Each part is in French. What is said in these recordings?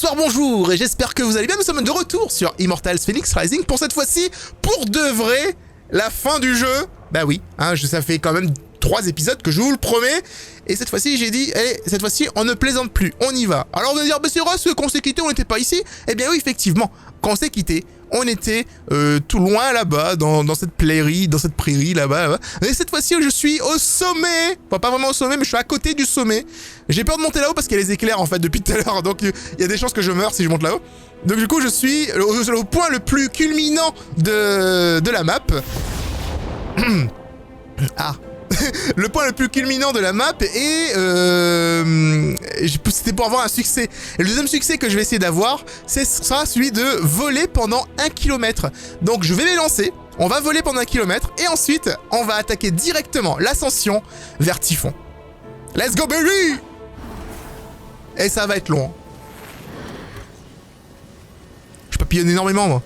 Bonsoir, bonjour, et j'espère que vous allez bien. Nous sommes de retour sur Immortals Phoenix Rising pour cette fois-ci, pour de vrai, la fin du jeu. Bah oui, hein, ça fait quand même 3 épisodes que je vous le promets. Et cette fois-ci, j'ai dit, allez, cette fois-ci, on ne plaisante plus, on y va. Alors on va dire, bah c'est vrai, quand on s'est quitté, on n'était pas ici. Eh bien oui, effectivement, quand on s'est quitté, on était tout loin là-bas, dans cette prairie là-bas. Et cette fois-ci, je suis au sommet. Enfin, pas vraiment au sommet, mais je suis à côté du sommet. J'ai peur de monter là-haut parce qu'il y a les éclairs en fait depuis tout à l'heure. Donc il y a des chances que je meure si je monte là-haut. Donc du coup, je suis au point le plus culminant de la map. Ah. Le point le plus culminant de la map et c'était pour avoir un succès. Et le deuxième succès que je vais essayer d'avoir, ce sera celui de voler pendant 1 km. Donc je vais les lancer, on va voler pendant 1 km et ensuite on va attaquer directement l'ascension vers Typhon. Let's go baby! Et ça va être long. Je papillonne énormément moi.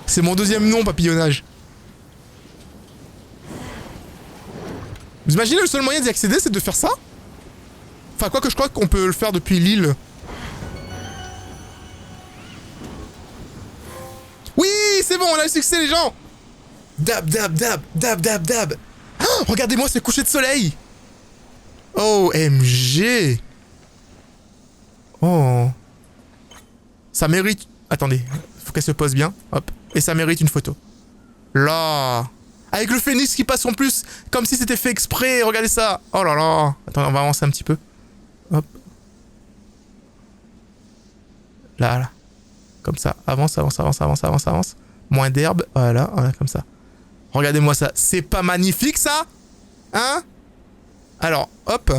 C'est mon deuxième nom, papillonnage. Vous imaginez, le seul moyen d'y accéder, c'est de faire ça? Enfin, quoi que je crois qu'on peut le faire depuis l'île. Oui, c'est bon, on a le succès, les gens! Dab, dab, dab, dab, dab, dab. Oh, regardez-moi ce coucher de soleil! OMG! Oh. Ça mérite... Attendez, faut qu'elle se pose bien. Hop. Et ça mérite une photo. Là... Avec le phénix qui passe en plus, comme si c'était fait exprès, regardez ça. Oh là là. Attends, on va avancer un petit peu. Hop. Là, là. Comme ça. Avance, avance, avance, avance, avance, avance. Moins d'herbe. Voilà, voilà, comme ça. Regardez-moi ça. C'est pas magnifique, ça? Hein? Alors, hop.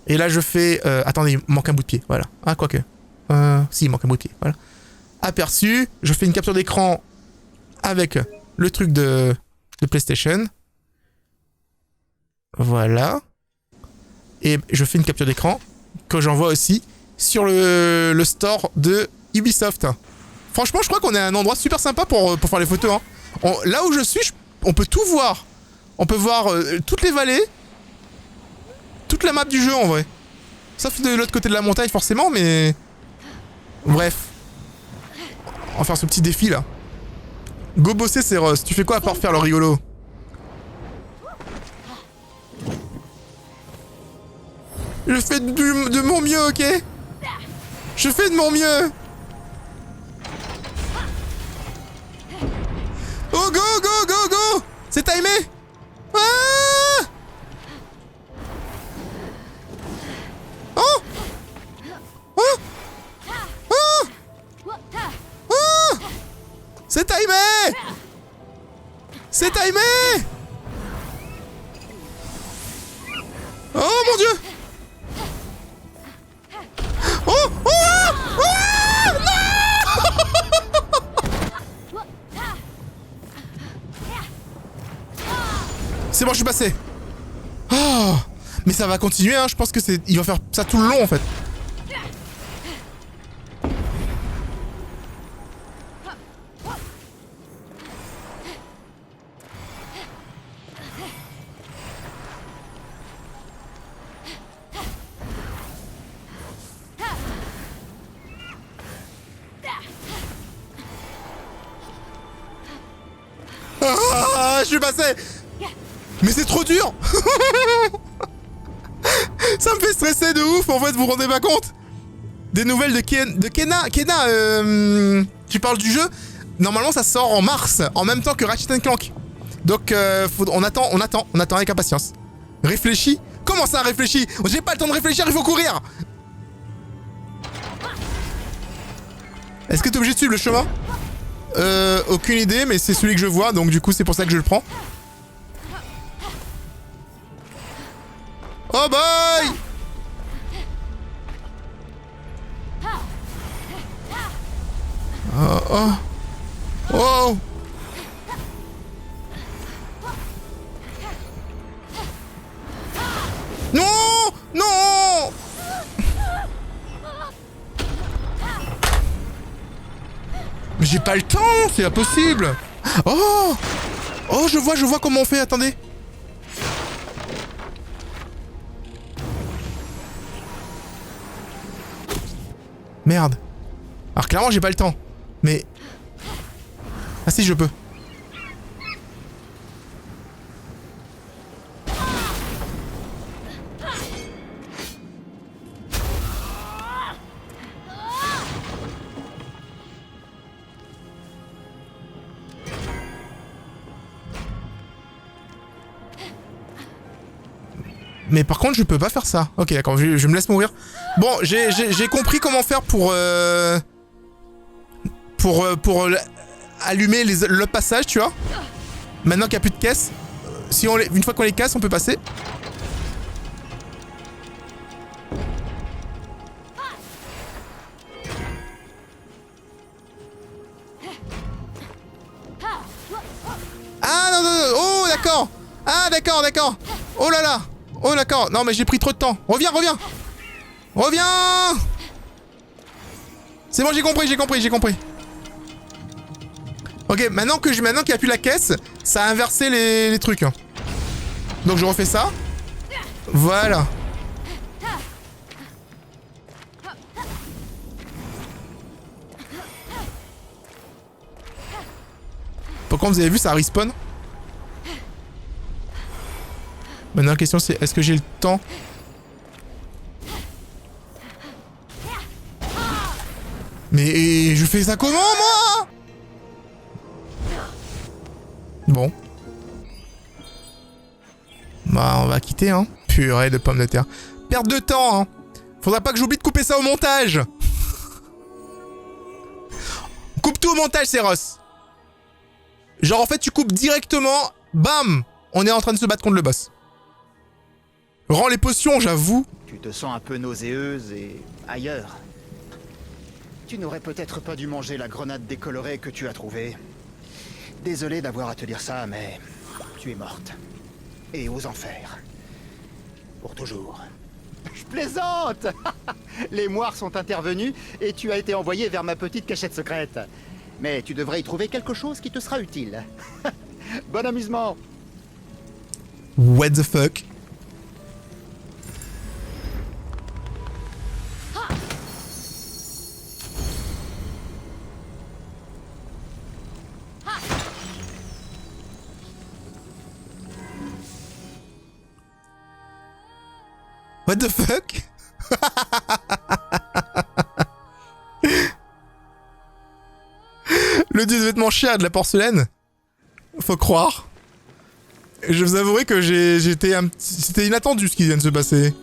Et là, je fais... attendez, il manque un bout de pied. Voilà. Ah, quoique. Si, il manque un bout de pied. Voilà. Aperçu. Je fais une capture d'écran avec le truc de PlayStation. Voilà. Et je fais une capture d'écran que j'envoie aussi sur le store de Ubisoft. Franchement, je crois qu'on est à un endroit super sympa pour faire les photos. Hein. Là où je suis, on peut tout voir. On peut voir toutes les vallées. Toute la map du jeu en vrai. Sauf de l'autre côté de la montagne forcément, mais... Bref. On va faire ce petit défi là. Go bosser, c'est Ross. Tu fais quoi à part faire le rigolo? Je fais de mon mieux, ok? Je fais de mon mieux. Oh, go, go, go, go! C'est timé! Ah! Oh! Oh! Oh! Oh! C'est timé! C'est timé! Oh mon dieu! Oh! Oh! Oh! Non! C'est bon, je suis passé. Oh! Mais ça va continuer, hein. Je pense que il va faire ça tout le long en fait. Ah, je suis passé. Mais c'est trop dur. Ça me fait stresser de ouf, en fait, vous vous rendez pas compte? Des nouvelles de Kena. Kena, tu parles du jeu? Normalement, ça sort en mars, en même temps que Ratchet & Clank. Donc, on attend avec impatience. Réfléchis? Comment ça, réfléchis? J'ai pas le temps de réfléchir, il faut courir. Est-ce que t'es obligé de suivre le chemin? Aucune idée, mais c'est celui que je vois, donc du coup c'est pour ça que je le prends. Oh boy! Oh oh! Oh! Non! Non! Mais j'ai pas le temps, c'est impossible. Oh! Oh, je vois comment on fait, attendez. Merde. Alors clairement j'ai pas le temps. Mais... Ah si je peux. Mais par contre je peux pas faire ça. Ok d'accord, je me laisse mourir. Bon, j'ai compris comment faire pour allumer le passage, tu vois. Maintenant qu'il n'y a plus de caisse, si une fois qu'on les casse, on peut passer. Ah non, non, non. Oh d'accord. Ah d'accord, d'accord. Oh là là. Oh d'accord. Non mais j'ai pris trop de temps. Reviens, reviens. Reviens. C'est bon, j'ai compris, j'ai compris, j'ai compris. Ok, maintenant qu'il n'y a plus la caisse, ça a inversé les trucs. Donc je refais ça. Voilà. Par contre, vous avez vu, ça respawn. Maintenant la question c'est, est-ce que j'ai le temps? Mais je fais ça comment, moi? Bon. Bah, on va quitter, hein. Purée de pommes de terre. Perte de temps, hein. Faudra pas que j'oublie de couper ça au montage. Coupe tout au montage, Seros. Genre, en fait, tu coupes directement. Bam! On est en train de se battre contre le boss. Rends les potions, j'avoue. Tu te sens un peu nauséeuse et ailleurs. Tu n'aurais peut-être pas dû manger la grenade décolorée que tu as trouvée. Désolé d'avoir à te dire ça, mais tu es morte. Et aux enfers. Pour toujours. Je plaisante. Les moires sont intervenus et tu as été envoyé vers ma petite cachette secrète. Mais tu devrais y trouver quelque chose qui te sera utile. Bon amusement. What the fuck? What the fuck? Le dieu de vêtements chers de la porcelaine. Faut croire. Je vous avouerai que j'étais un petit... C'était inattendu ce qui vient de se passer.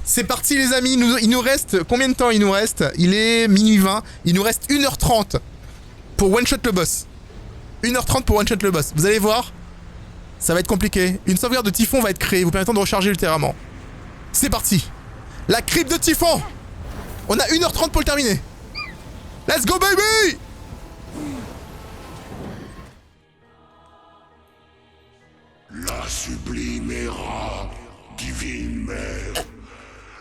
C'est parti les amis, il nous reste... Combien de temps il nous reste? Il est minuit 20. Il nous reste 1h30 pour one-shot le boss. 1h30 pour one-shot le boss. Vous allez voir. Ça va être compliqué. Une sauvegarde de Typhon va être créée, vous permettant de recharger ultérieurement. C'est parti. La crypte de Typhon. On a 1h30 pour le terminer. Let's go baby. La sublime Héra, divine mère,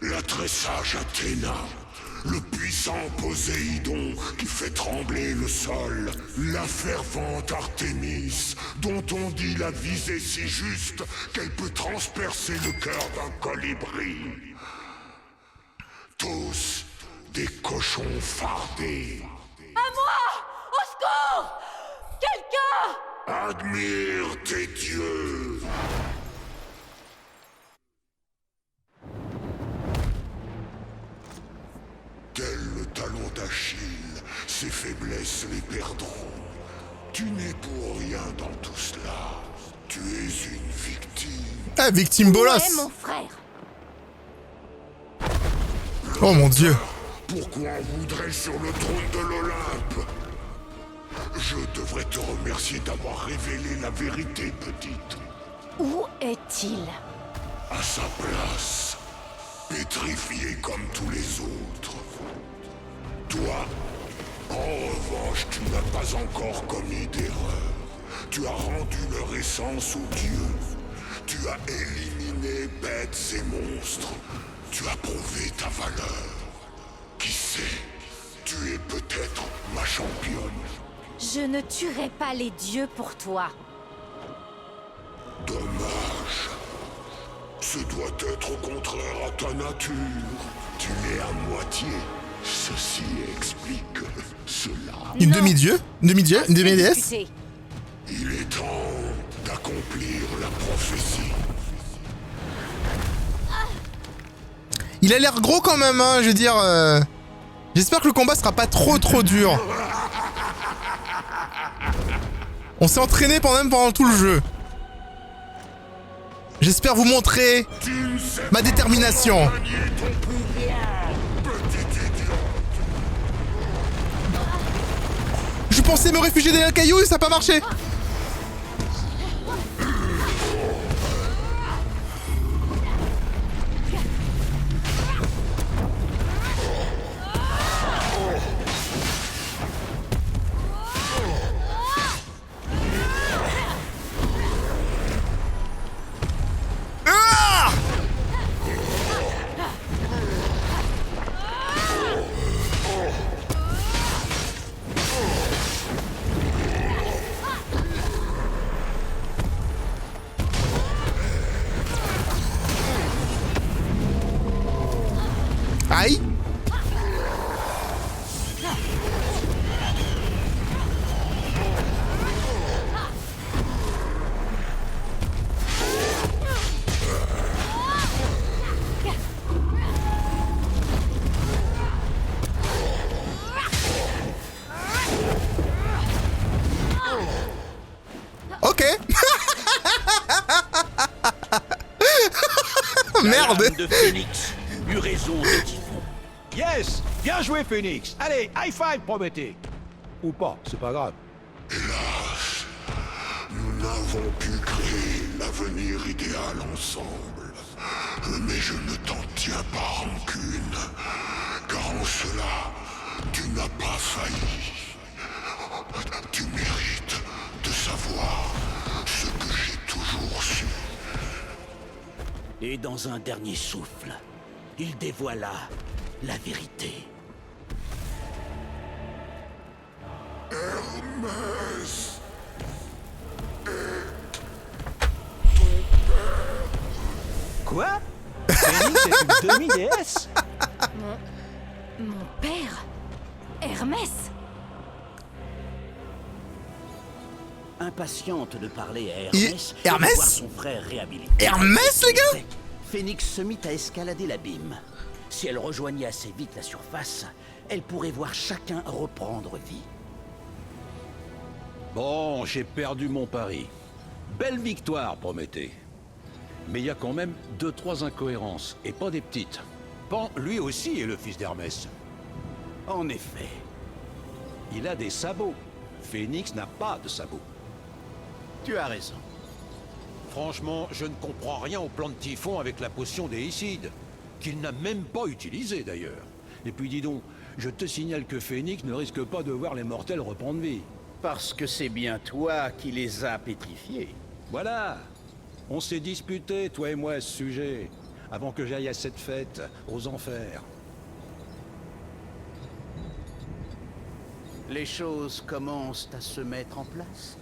la très sage Athéna, le puissant Poséidon qui fait trembler le sol, la fervente Artémis, dont on dit la visée si juste qu'elle peut transpercer le cœur d'un colibri. Tous des cochons fardés. À moi! Au secours! Quelqu'un! Admire tes dieux. Tel le talon d'Achille, ses faiblesses les perdront. Tu n'es pour rien dans tout cela. Tu es une victime. Ah, victime bolos. Ouais, mon frère. Oh mon dieu. Pourquoi on voudrait sur le trône de l'Olympe? Je devrais te remercier d'avoir révélé la vérité, petite. Où est-il? À sa place, pétrifié comme tous les autres. Toi, en revanche, tu n'as pas encore commis d'erreur. Tu as rendu leur essence aux dieux. Tu as éliminé bêtes et monstres. Tu as prouvé ta valeur. Qui sait, tu es peut-être ma championne. Je ne tuerai pas les dieux pour toi. Dommage. Ce doit être contraire à ta nature. Tu n'es à moitié. Ceci explique cela. Une Non. demi-dieu? Une demi-dieu? Une Assez demi-déesse? discuté. Il est temps d'accomplir la prophétie. Il a l'air gros quand même, hein, je veux dire... J'espère que le combat sera pas trop dur. On s'est entraîné pendant tout le jeu. J'espère vous montrer ma détermination. Je pensais me réfugier derrière le caillou et ça n'a pas marché. Ah! Aïe! Ok. Merde. La lame de Phoenix eut raison de Typhon. Yes! Bien joué, Phoenix! Allez, high five, Prométhée! Ou pas, c'est pas grave. Hélas, nous n'avons pu créer l'avenir idéal ensemble. Mais je ne t'en tiens pas rancune, car en cela, tu n'as pas failli. Tu mérites de savoir ce que j'ai toujours su. Et dans un dernier souffle, il dévoila la vérité. Hermès Quoi? Phoenix est une demi-déesse? Mon père Hermès. Impatiente de parler à Et- Hermès, Hermès et de voir son frère réhabilité. Hermès, les gars? Phoenix se mit à escalader l'abîme. Si elle rejoignait assez vite la surface, elle pourrait voir chacun reprendre vie. Bon, j'ai perdu mon pari. Belle victoire, Prométhée. Mais il y a quand même 2-3 incohérences, et pas des petites. Pan, lui aussi, est le fils d'Hermès. En effet, Il a des sabots. Phoenix n'a pas de sabots. tu as raison. Franchement, je ne comprends rien au plan de Typhon avec la potion des Icides, qu'il n'a même pas utilisée d'ailleurs. Et puis dis donc, je te signale que Phoenix ne risque pas de voir les mortels reprendre vie. Parce que c'est bien toi qui les as pétrifiés. Voilà. On s'est disputé, toi et moi, à ce sujet, avant que j'aille à cette fête, aux enfers. Les choses commencent à se mettre en place.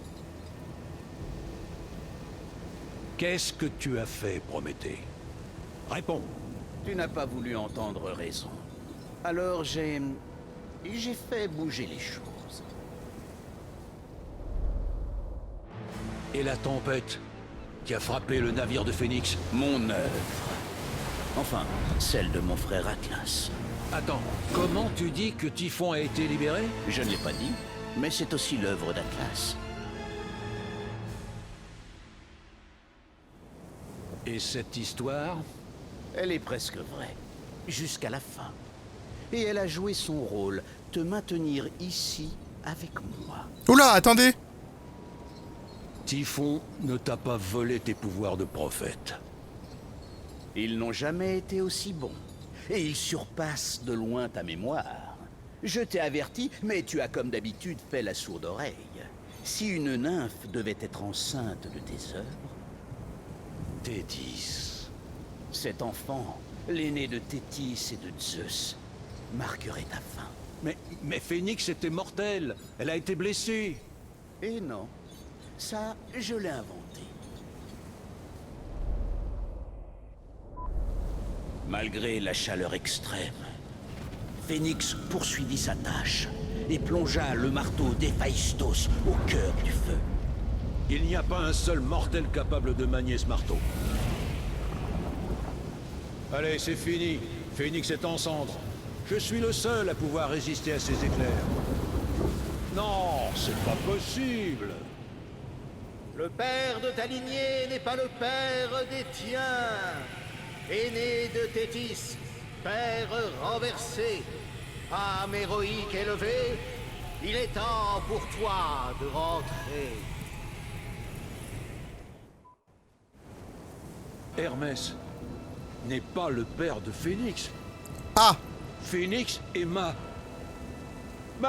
Qu'est-ce que tu as fait, Prométhée? Réponds. Tu n'as pas voulu entendre raison. Alors j'ai fait bouger les choses. Et la tempête qui a frappé le navire de Phoenix? Mon œuvre. Enfin, celle de mon frère Atlas. Attends, comment tu dis que Typhon a été libéré? Je ne l'ai pas dit, mais c'est aussi l'œuvre d'Atlas. Et cette histoire? Elle est presque vraie, jusqu'à la fin. Et elle a joué son rôle, te maintenir ici avec moi. Oula, attendez. Typhon ne t'a pas volé tes pouvoirs de prophète. Ils n'ont jamais été aussi bons. Et ils surpassent de loin ta mémoire. Je t'ai averti, mais tu as comme d'habitude fait la sourde oreille. Si une nymphe devait être enceinte de tes œuvres, Thétis. cet enfant, l'aîné de Thétis et de Zeus, marquerait ta fin. Mais Phoenix était mortelle. Elle a été blessée. Et non, ça, je l'ai inventé. Malgré la chaleur extrême Phénix poursuivit sa tâche et plongea le marteau d'Héphaïstos au cœur du feu. Il n'y a pas un seul mortel capable de manier ce marteau. Allez, c'est fini. Phénix est en cendres. Je suis le seul à pouvoir résister à ces éclairs. Non, c'est pas possible. Le père de ta lignée n'est pas le père des tiens. Aîné de Thétis, père renversé, âme héroïque élevée, il est temps pour toi de rentrer. Hermès n'est pas le père de Phénix. Ah! Phénix est ma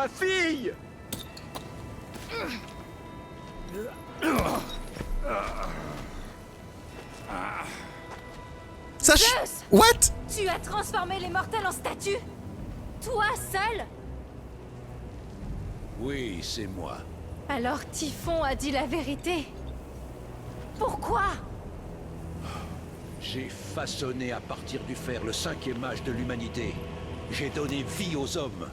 fille. Ça ch- Zeus! What? Tu as transformé les mortels en statues? Toi seul? Oui, c'est moi. Alors Typhon a dit la vérité. Pourquoi? J'ai façonné à partir du fer le 5e âge de l'humanité. J'ai donné vie aux hommes.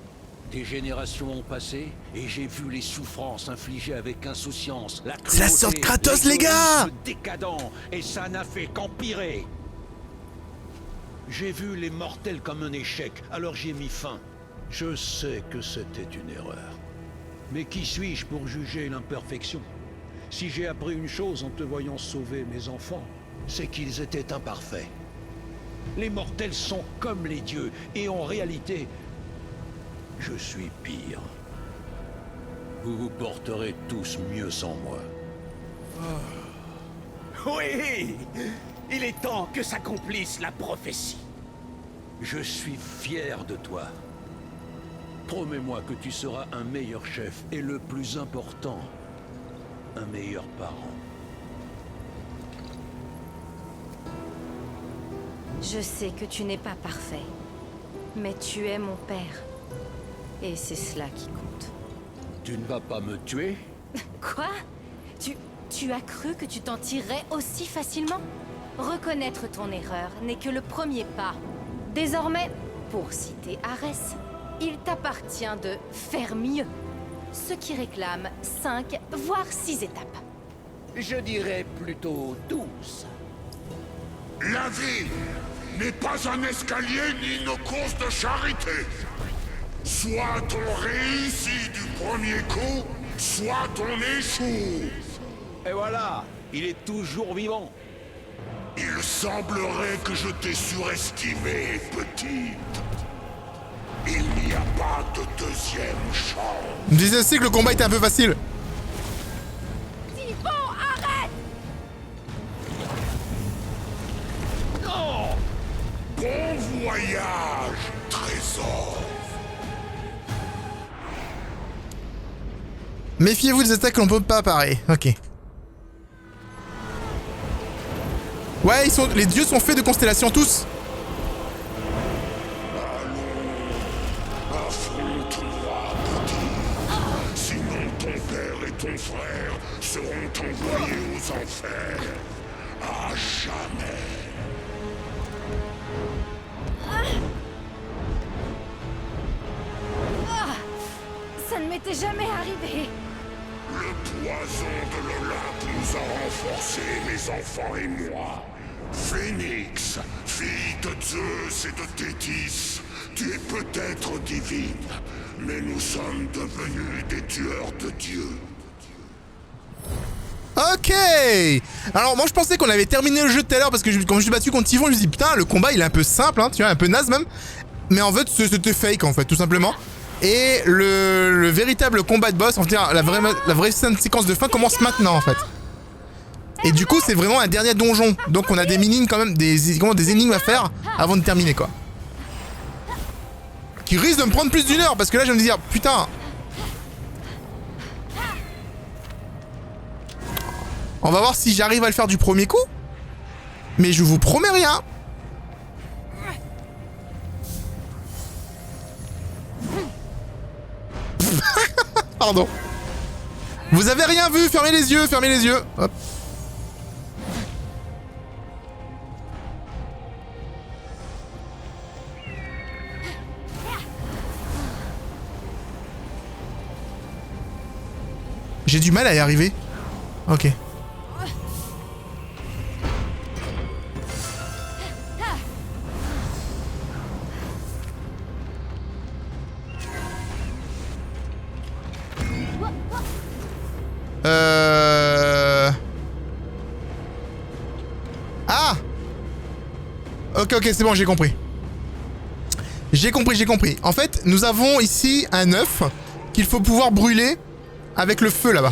Des générations ont passé et j'ai vu les souffrances infligées avec insouciance. La C'est la cruauté, sœur de Kratos, les gars! l'égoïsme décadent, et ça n'a fait qu'empirer. J'ai vu les mortels comme un échec, alors j'ai mis fin. Je sais que c'était une erreur. Mais qui suis-je pour juger l'imperfection? Si j'ai appris une chose en te voyant sauver mes enfants, c'est qu'ils étaient imparfaits. Les mortels sont comme les dieux, et en réalité, je suis pire. Vous vous porterez tous mieux sans moi. Oui! Il est temps que s'accomplisse la prophétie. Je suis fier de toi. Promets-moi que tu seras un meilleur chef et le plus important, un meilleur parent. Je sais que tu n'es pas parfait, mais tu es mon père. Et c'est cela qui compte. Tu ne vas pas me tuer? Quoi? Tu as cru que tu t'en tirerais aussi facilement? Reconnaître ton erreur n'est que le premier pas. Désormais, pour citer Arès, il t'appartient de faire mieux. Ce qui réclame 5, voire 6 étapes. Je dirais plutôt 12. La vie n'est pas un escalier ni une course de charité. Soit on réussit du premier coup, soit on échoue. Et voilà, il est toujours vivant. Il semblerait que je t'ai surestimé, petite. Il n'y a pas de deuxième chance. Je me disais aussi que le combat était un peu facile. Typhon, arrête! Bon voyage, trésor. Méfiez-vous des attaques que l'on peut pas parer. Ok. Ouais, les dieux sont faits de constellations tous. Affronte-moi, petit. Sinon ton père et ton frère seront envoyés aux enfers. À jamais. Ça ne m'était jamais arrivé. Le poison de l'Olympe nous a renforcés, mes enfants et moi. Phénix, fille de Zeus et de Thétis, tu es peut-être divine, mais nous sommes devenus des tueurs de dieux. Ok. Alors moi je pensais qu'on avait terminé le jeu tout à l'heure parce que quand je suis battu contre Typhon, je me suis dit putain le combat il est un peu simple, hein, tu vois, un peu naze même. Mais en fait c'était fake en fait, tout simplement. Et le véritable combat de boss, on va dire la vraie séquence de fin commence maintenant en fait. Et du coup c'est vraiment un dernier donjon, donc on a des minimes quand même, des énigmes à faire avant de terminer quoi. Qui risque de me prendre plus d'une heure parce que là je vais me dire putain. On va voir si j'arrive à le faire du premier coup. Mais je vous promets rien. Pardon. Vous avez rien vu, fermez les yeux, fermez les yeux. Hop. J'ai du mal à y arriver. Ok. Ah! Ok, ok, c'est bon, j'ai compris. J'ai compris. En fait, nous avons ici un œuf qu'il faut pouvoir brûler avec le feu là-bas.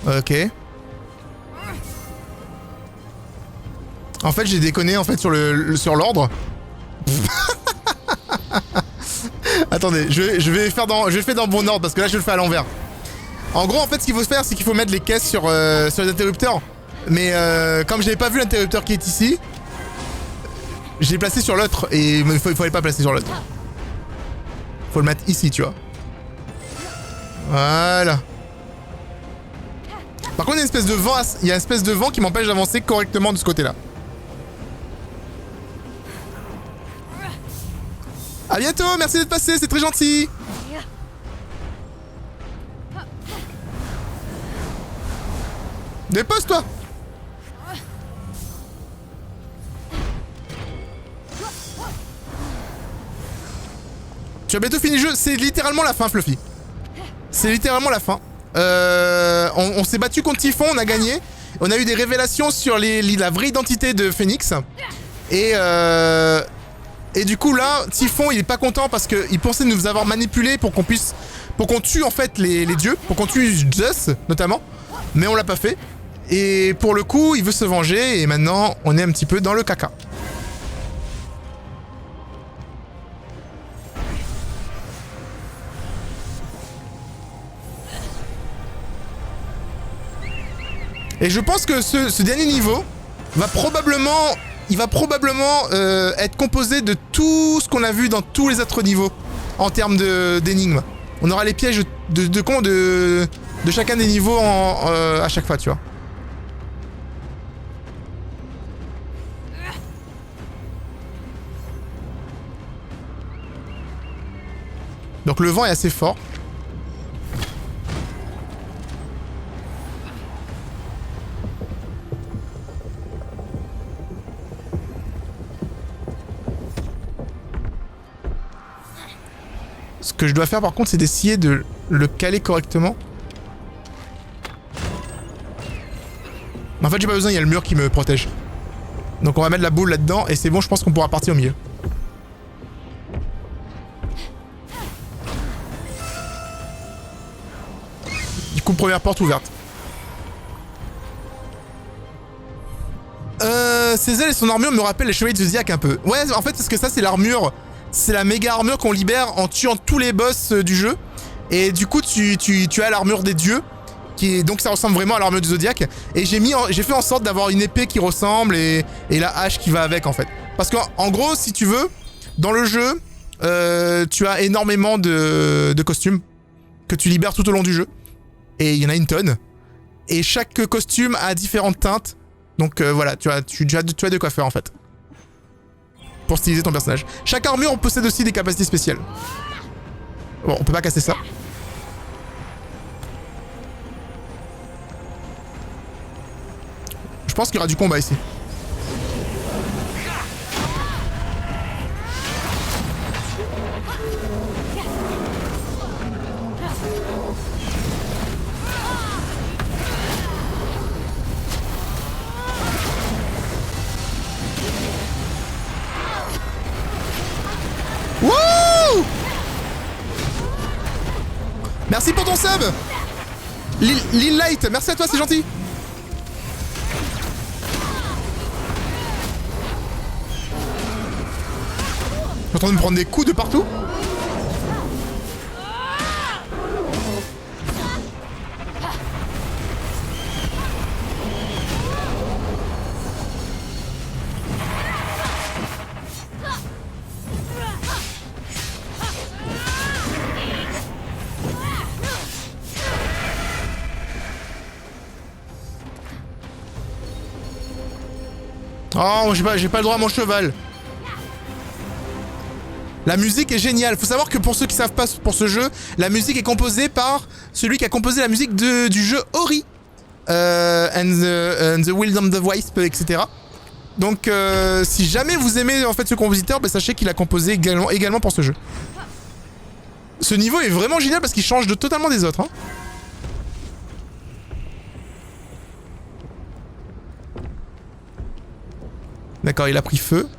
Ok. En fait, j'ai déconné en fait sur sur l'ordre. Attendez, je vais faire dans le bon ordre parce que là je le fais à l'envers. En gros, en fait, ce qu'il faut faire, c'est qu'il faut mettre les caisses sur les interrupteurs. Mais comme j'avais pas vu l'interrupteur qui est ici, j'ai placé sur l'autre et il fallait pas placer sur l'autre. Faut le mettre ici, tu vois. Voilà. Par contre, il y a une espèce de vent qui m'empêche d'avancer correctement de ce côté-là. À bientôt, merci d'être passé, c'est très gentil. Dépose-toi. Tu as bientôt fini le jeu, c'est littéralement la fin, Fluffy. C'est littéralement la fin. On s'est battu contre Typhon, on a gagné. On a eu des révélations sur la vraie identité de Phoenix. Et du coup là, Typhon il est pas content parce qu'il pensait nous avoir manipulés pour qu'on tue en fait les dieux, pour qu'on tue Zeus notamment. Mais on l'a pas fait. Et pour le coup, il veut se venger et maintenant on est un petit peu dans le caca. Et je pense que ce dernier niveau va probablement être composé de tout ce qu'on a vu dans tous les autres niveaux en termes d'énigmes. On aura les pièges de chacun des niveaux à chaque fois, tu vois. Donc le vent est assez fort. Ce que je dois faire par contre, c'est d'essayer de le caler correctement. Mais en fait, j'ai pas besoin, il y a le mur qui me protège. Donc on va mettre la boule là-dedans et c'est bon, je pense qu'on pourra partir au milieu. Du coup, première porte ouverte. Ses ailes et son armure me rappellent les chevaliers de Zodiac un peu. Ouais, en fait, parce que ça, c'est l'armure. C'est la méga armure qu'on libère en tuant tous les boss du jeu. Et du coup, tu as l'armure des dieux. Donc ça ressemble vraiment à l'armure du Zodiac. Et j'ai fait en sorte d'avoir une épée qui ressemble et la hache qui va avec, en fait. Parce qu'en gros, si tu veux, dans le jeu, tu as énormément de costumes que tu libères tout au long du jeu. Et il y en a une tonne. Et chaque costume a différentes teintes. Donc voilà, tu as de quoi faire en fait. Pour styliser ton personnage. Chaque armure possède aussi des capacités spéciales. Bon, on peut pas casser ça. Je pense qu'il y aura du combat ici. Wouh! Merci pour ton sub! Lil Light, merci à toi, c'est gentil! Je suis en train de me prendre des coups de partout. Oh, j'ai pas le droit à mon cheval. La musique est géniale. Faut savoir que pour ceux qui savent pas pour ce jeu, la musique est composée par celui qui a composé la musique du jeu Ori. And the Wisdom of the Wisp, etc. Donc si jamais vous aimez en fait ce compositeur, bah, sachez qu'il a composé également pour ce jeu. Ce niveau est vraiment génial parce qu'il change totalement des autres. Hein. D'accord, il a pris feu.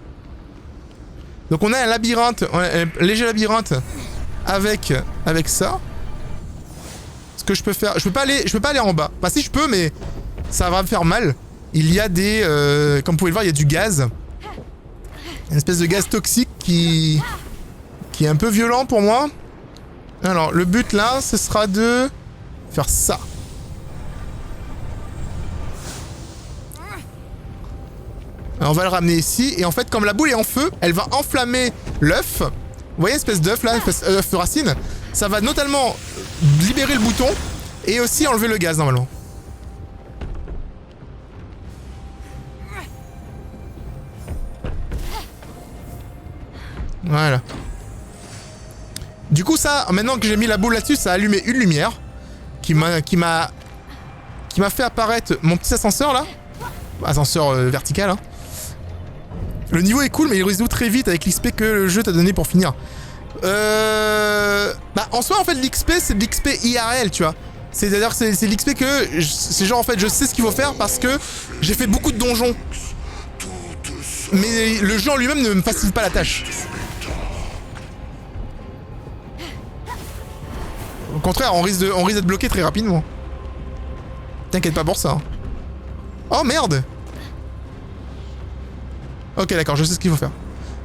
Donc on a un labyrinthe, un léger labyrinthe avec ça. Ce que je peux faire, je peux pas aller en bas. Bah si je peux, mais ça va me faire mal. Il y a des, comme vous pouvez le voir, il y a du gaz, une espèce de gaz toxique qui est un peu violent pour moi. Alors le but là, ce sera de faire ça. Alors, on va le ramener ici et en fait, comme la boule est en feu, elle va enflammer l'œuf. Vous voyez, espèce d'œuf là, œuf de racine. Ça va notamment libérer le bouton et aussi enlever le gaz normalement. Voilà. Du coup ça, maintenant que j'ai mis la boule là-dessus, ça a allumé une lumière qui m'a fait apparaître mon petit ascenseur là. Ascenseur vertical hein. Le niveau est cool mais il résout très vite avec l'XP que le jeu t'a donné pour finir. Bah en soi en fait l'XP c'est de l'XP IRL tu vois. C'est-à-dire que c'est l'XP que c'est genre en fait je sais ce qu'il faut faire parce que j'ai fait beaucoup de donjons. Mais le jeu en lui-même ne me facilite pas la tâche. Au contraire, on risque d'être bloqué très rapidement. T'inquiète pas pour ça. Oh merde! Ok d'accord, je sais ce qu'il faut faire.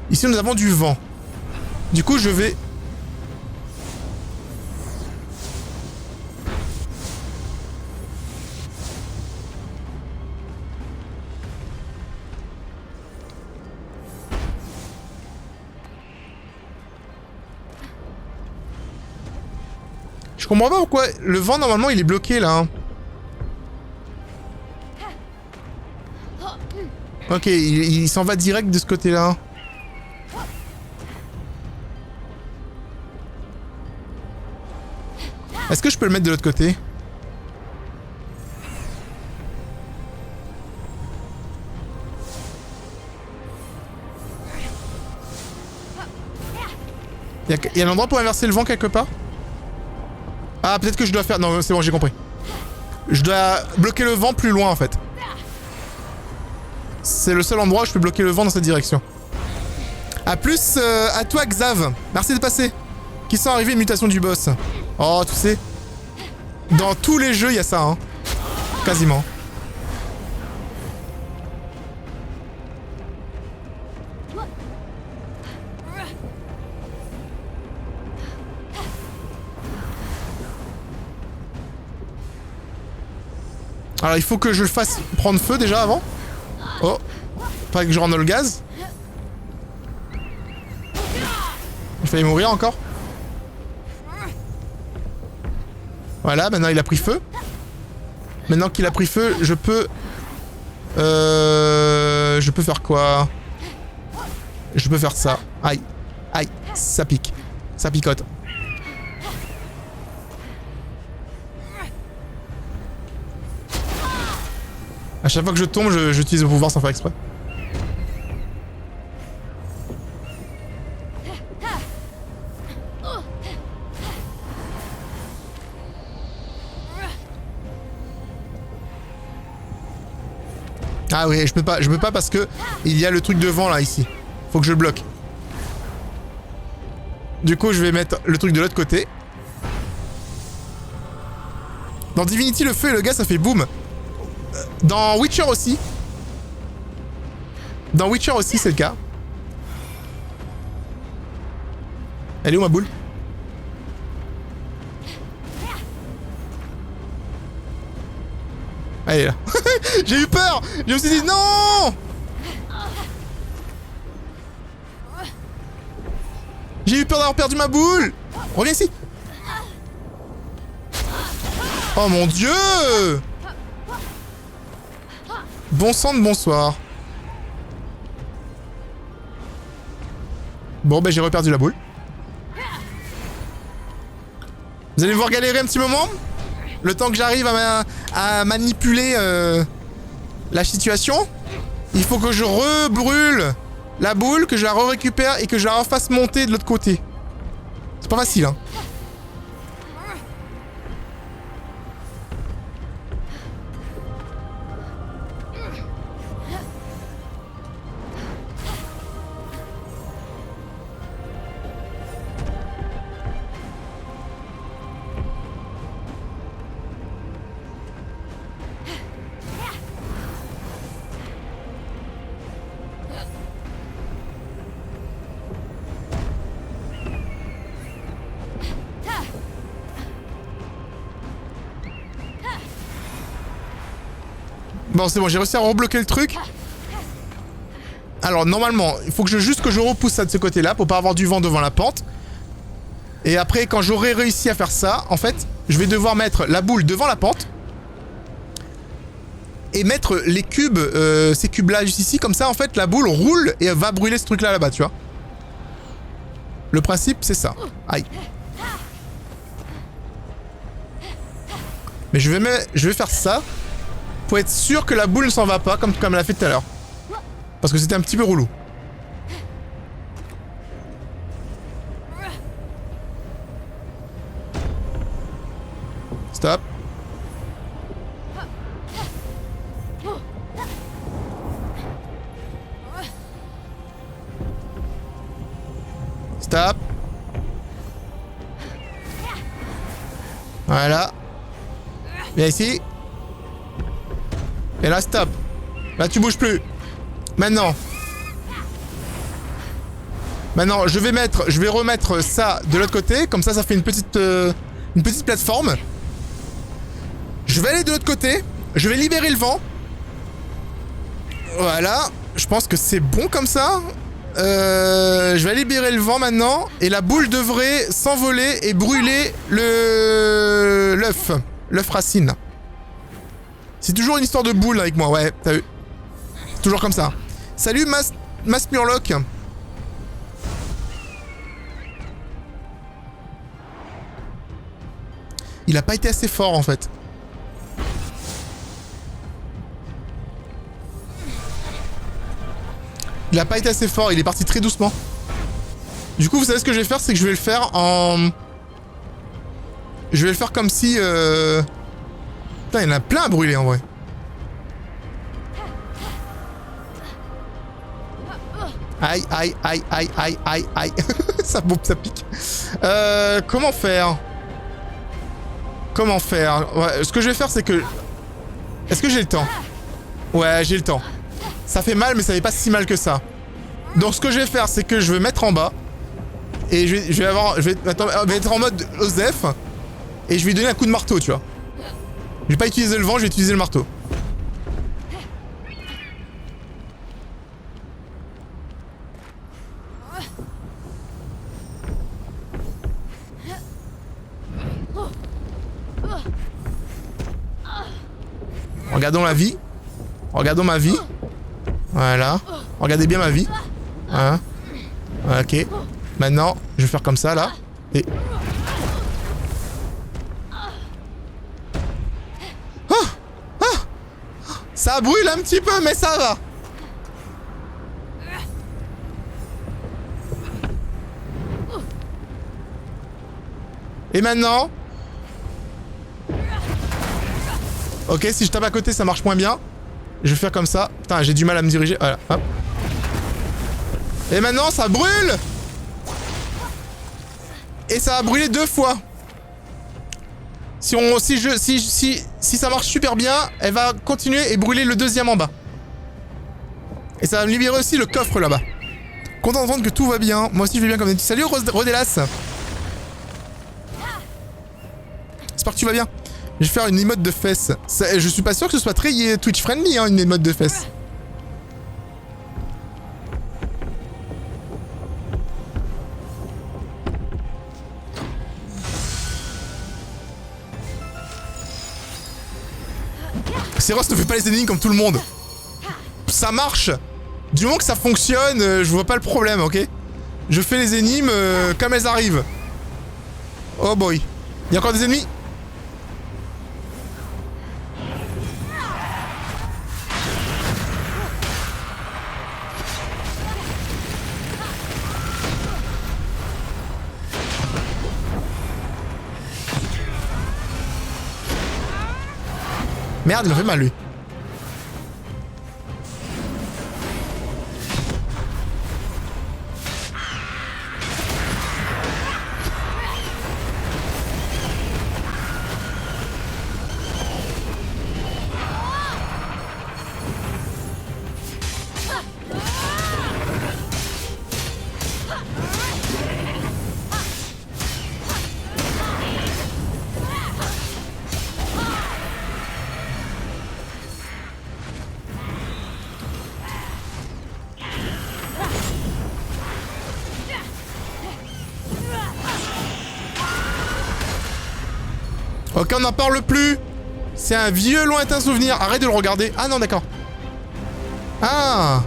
Ici nous avons du vent. Du coup je vais... Je comprends pas pourquoi le vent normalement il est bloqué là. Hein. Ok, il s'en va direct de ce côté-là. Est-ce que je peux le mettre de l'autre côté? Il y a un endroit pour inverser le vent quelque part? Ah, peut-être que je dois faire... Non, c'est bon, j'ai compris. Je dois bloquer le vent plus loin en fait. C'est le seul endroit où je peux bloquer le vent dans cette direction. A plus, à toi Xav. Merci de passer. Qui sont arrivés, une mutation du boss. Oh, tu sais. Dans tous les jeux, il y a ça, hein. Quasiment. Alors, il faut que je le fasse prendre feu déjà avant. Oh. Pas que je rentre dans le gaz. Il fallait mourir encore. Voilà, maintenant il a pris feu. Maintenant qu'il a pris feu, je peux... Je peux faire quoi? Je peux faire ça. Aïe. Aïe. Ça pique. Ça picote. À chaque fois que je tombe, j'utilise le pouvoir sans faire exprès. Ah oui, je peux pas parce que il y a le truc de vent là ici. Faut que je le bloque. Du coup, je vais mettre le truc de l'autre côté. Dans Divinity, le feu et le gaz, ça fait boum. Dans Witcher aussi. Dans Witcher aussi, c'est le cas. Elle est où ma boule? Elle est là. J'ai eu peur. Je me suis dit non. J'ai eu peur d'avoir perdu ma boule. Reviens ici. Oh mon dieu. Bon sang de bonsoir. Bon, bah j'ai reperdu la boule. Vous allez me voir galérer un petit moment. Le temps que j'arrive à manipuler la situation. Il faut que je rebrûle la boule, que je la récupère et que je la refasse monter de l'autre côté. C'est pas facile, hein. Bon, c'est bon, j'ai réussi à rebloquer le truc. Alors, normalement, il faut que juste que je repousse ça de ce côté-là pour pas avoir du vent devant la pente. Et après, quand j'aurai réussi à faire ça, en fait, je vais devoir mettre la boule devant la pente. Et mettre les cubes, ces cubes-là juste ici. Comme ça, en fait, la boule roule et va brûler ce truc-là là-bas, tu vois. Le principe, c'est ça. Aïe. Mais je vais faire ça. Pour être sûr que la boule ne s'en va pas, comme elle a fait tout à l'heure. Parce que c'était un petit peu relou. Stop. Stop. Voilà. Viens ici. Et là, stop. Là, tu bouges plus. Maintenant. Maintenant, je vais remettre ça de l'autre côté. Comme ça, ça fait une petite plateforme. Je vais aller de l'autre côté. Je vais libérer le vent. Voilà. Je pense que c'est bon comme ça. Je vais libérer le vent maintenant. Et la boule devrait s'envoler et brûler l'œuf. L'œuf racine. C'est toujours une histoire de boule avec moi, ouais, t'as vu. Toujours comme ça. Salut Mas Murloc. Il a pas été assez fort en fait. Il a pas été assez fort, il est parti très doucement. Du coup, vous savez ce que je vais faire, c'est que je vais le faire en... Je vais le faire comme si... Putain, il y en a plein à brûler en vrai. Aïe, aïe, aïe, aïe, aïe, aïe, aïe. Ça bombe, ça pique. Comment faire? Comment faire? Ouais, ce que je vais faire, c'est que... Est-ce que j'ai le temps? Ouais, j'ai le temps. Ça fait mal, mais ça fait pas si mal que ça. Donc ce que je vais faire, c'est que je vais mettre en bas. Et je vais être en mode Osef. Et je vais lui donner un coup de marteau, tu vois. Je vais pas utiliser le vent, je vais utiliser le marteau. Regardons la vie. Regardons ma vie. Voilà. Regardez bien ma vie. Hein. Ok. Maintenant, je vais faire comme ça, là. Et... Ça brûle un petit peu, mais ça va. Et maintenant... Ok, si je tape à côté, ça marche moins bien. Je vais faire comme ça. Putain, j'ai du mal à me diriger. Voilà, hop. Et maintenant, ça brûle. Et ça a brûlé 2 fois. Si ça marche super bien, elle va continuer et brûler le deuxième en bas. Et ça va me libérer aussi le coffre là-bas. Content d'entendre que tout va bien. Moi aussi je vais bien comme d'habitude. Salut Rodelas. J'espère que tu vas bien. Je vais faire une emote de fesses. Je suis pas sûr que ce soit très Twitch friendly, hein, une emote de fesses. Seros ne fait pas les énigmes comme tout le monde. Ça marche. Du moment que ça fonctionne, je vois pas le problème, ok? Je fais les énigmes comme elles arrivent. Oh boy. Il y a encore des ennemis? Merde, il m'a fait mal lui. Ok, on n'en parle plus. C'est un vieux lointain souvenir. Arrête de le regarder. Ah non, d'accord. Ah.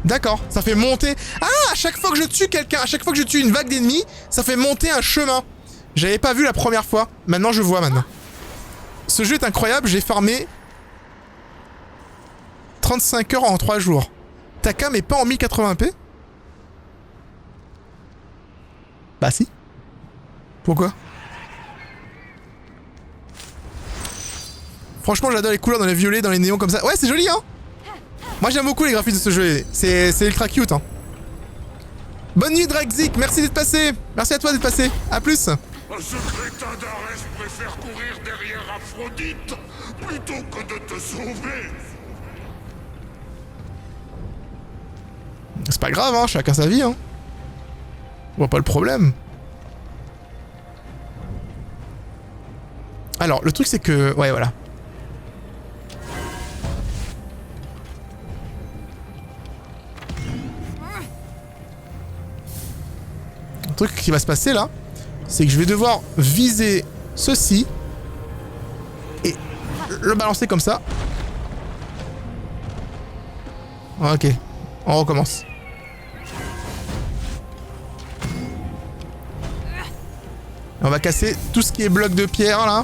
D'accord, ça fait monter... Ah, à chaque fois que je tue quelqu'un, à chaque fois que je tue une vague d'ennemis, ça fait monter un chemin. J'avais pas vu la première fois. Maintenant, je vois maintenant. Ce jeu est incroyable, j'ai farmé 35 heures en 3 jours. Ta cam est pas en 1080p? Bah si. Pourquoi? Franchement, j'adore les couleurs dans les violets, dans les néons comme ça. Ouais, c'est joli, hein. Moi, j'aime beaucoup les graphismes de ce jeu. C'est ultra cute, hein. Bonne nuit, Dragzik. Merci d'être passé. Merci à toi d'être passé. À plus. Ce crétin d'Arès préfère courir derrière Aphrodite plutôt que de te sauver. C'est pas grave, hein. Chacun sa vie, hein. On voit pas le problème. Alors, le truc, c'est que... Ouais, voilà. Le truc qui va se passer, là, c'est que je vais devoir viser ceci et le balancer comme ça. Ok, on recommence. On va casser tout ce qui est bloc de pierre, là.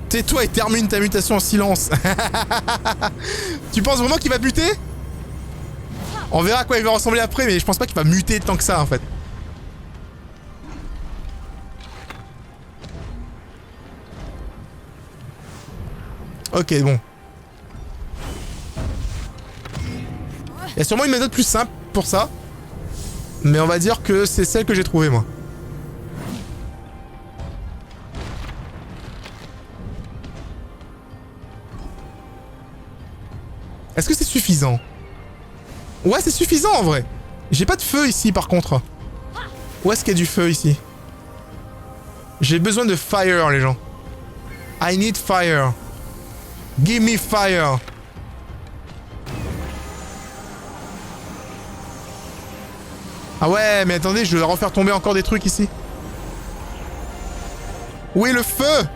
Tais-toi et termine ta mutation en silence. Tu penses vraiment qu'il va muter? On verra à quoi il va ressembler après, mais je pense pas qu'il va muter tant que ça en fait. Ok, bon. Il y a sûrement une méthode plus simple pour ça. Mais on va dire que c'est celle que j'ai trouvée moi. Est-ce que c'est suffisant? Ouais, c'est suffisant en vrai. J'ai pas de feu ici par contre. Où est-ce qu'il y a du feu ici? J'ai besoin de fire les gens. I need fire. Give me fire. Ah ouais, mais attendez, je vais refaire tomber encore des trucs ici. Où est le feu?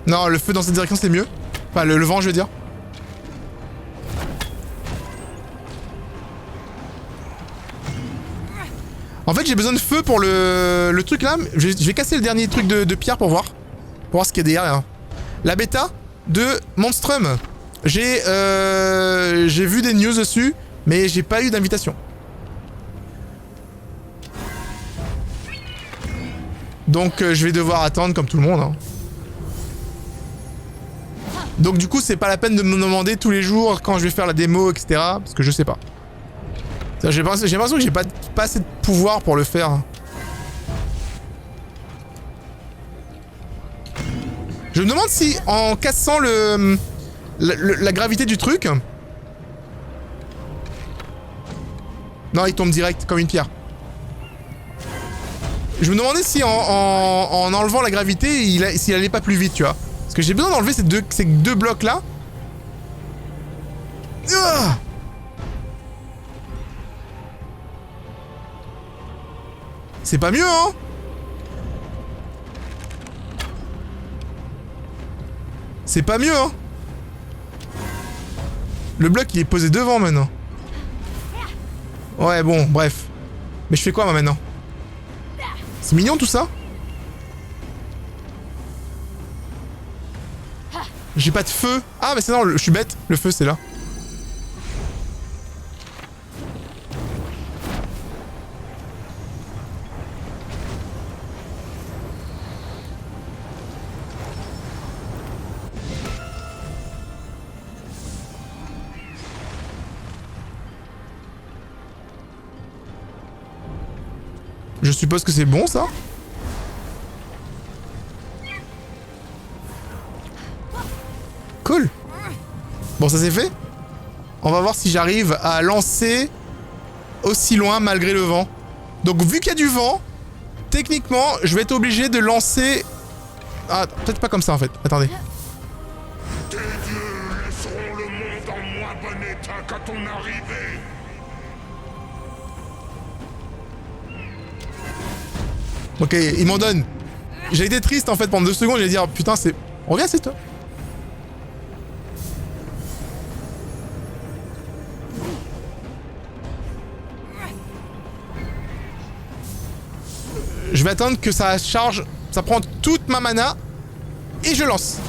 Non, le feu dans cette direction c'est mieux. Enfin, le vent, je veux dire. En fait, j'ai besoin de feu pour le truc là. Je vais casser le dernier truc de pierre pour voir. Pour voir ce qu'il y a derrière. La bêta de Monstrum. J'ai vu des news dessus, mais j'ai pas eu d'invitation. Donc, je vais devoir attendre comme tout le monde. Hein. Donc du coup c'est pas la peine de me demander tous les jours quand je vais faire la démo etc. Parce que je sais pas. J'ai l'impression que j'ai pas assez de pouvoir pour le faire. Je me demande si en cassant la gravité du truc... Non il tombe direct comme une pierre. Je me demandais si en enlevant la gravité, s'il allait pas plus vite, tu vois. Parce que j'ai besoin d'enlever ces deux blocs là. Ah, c'est pas mieux, hein. C'est pas mieux, hein. Le bloc, il est posé devant, maintenant. Ouais, bon, bref. Mais je fais quoi, moi, maintenant? C'est mignon, tout ça? J'ai pas de feu. Ah, mais c'est non, je suis bête. Le feu, c'est là. Je suppose que c'est bon, ça? Cool. Bon, ça c'est fait. On va voir si j'arrive à lancer aussi loin malgré le vent. Donc, vu qu'il y a du vent, techniquement, je vais être obligé de lancer... Ah, peut-être pas comme ça, en fait. Attendez. Tes dieux laisseront le monde en moins bon état qu'à ton arrivée. Ok, il m'en donne. J'ai été triste en fait pendant 2 secondes, j'allais dire putain c'est... Reviens c'est toi. Je vais attendre que ça charge, ça prend toute ma mana et je lance.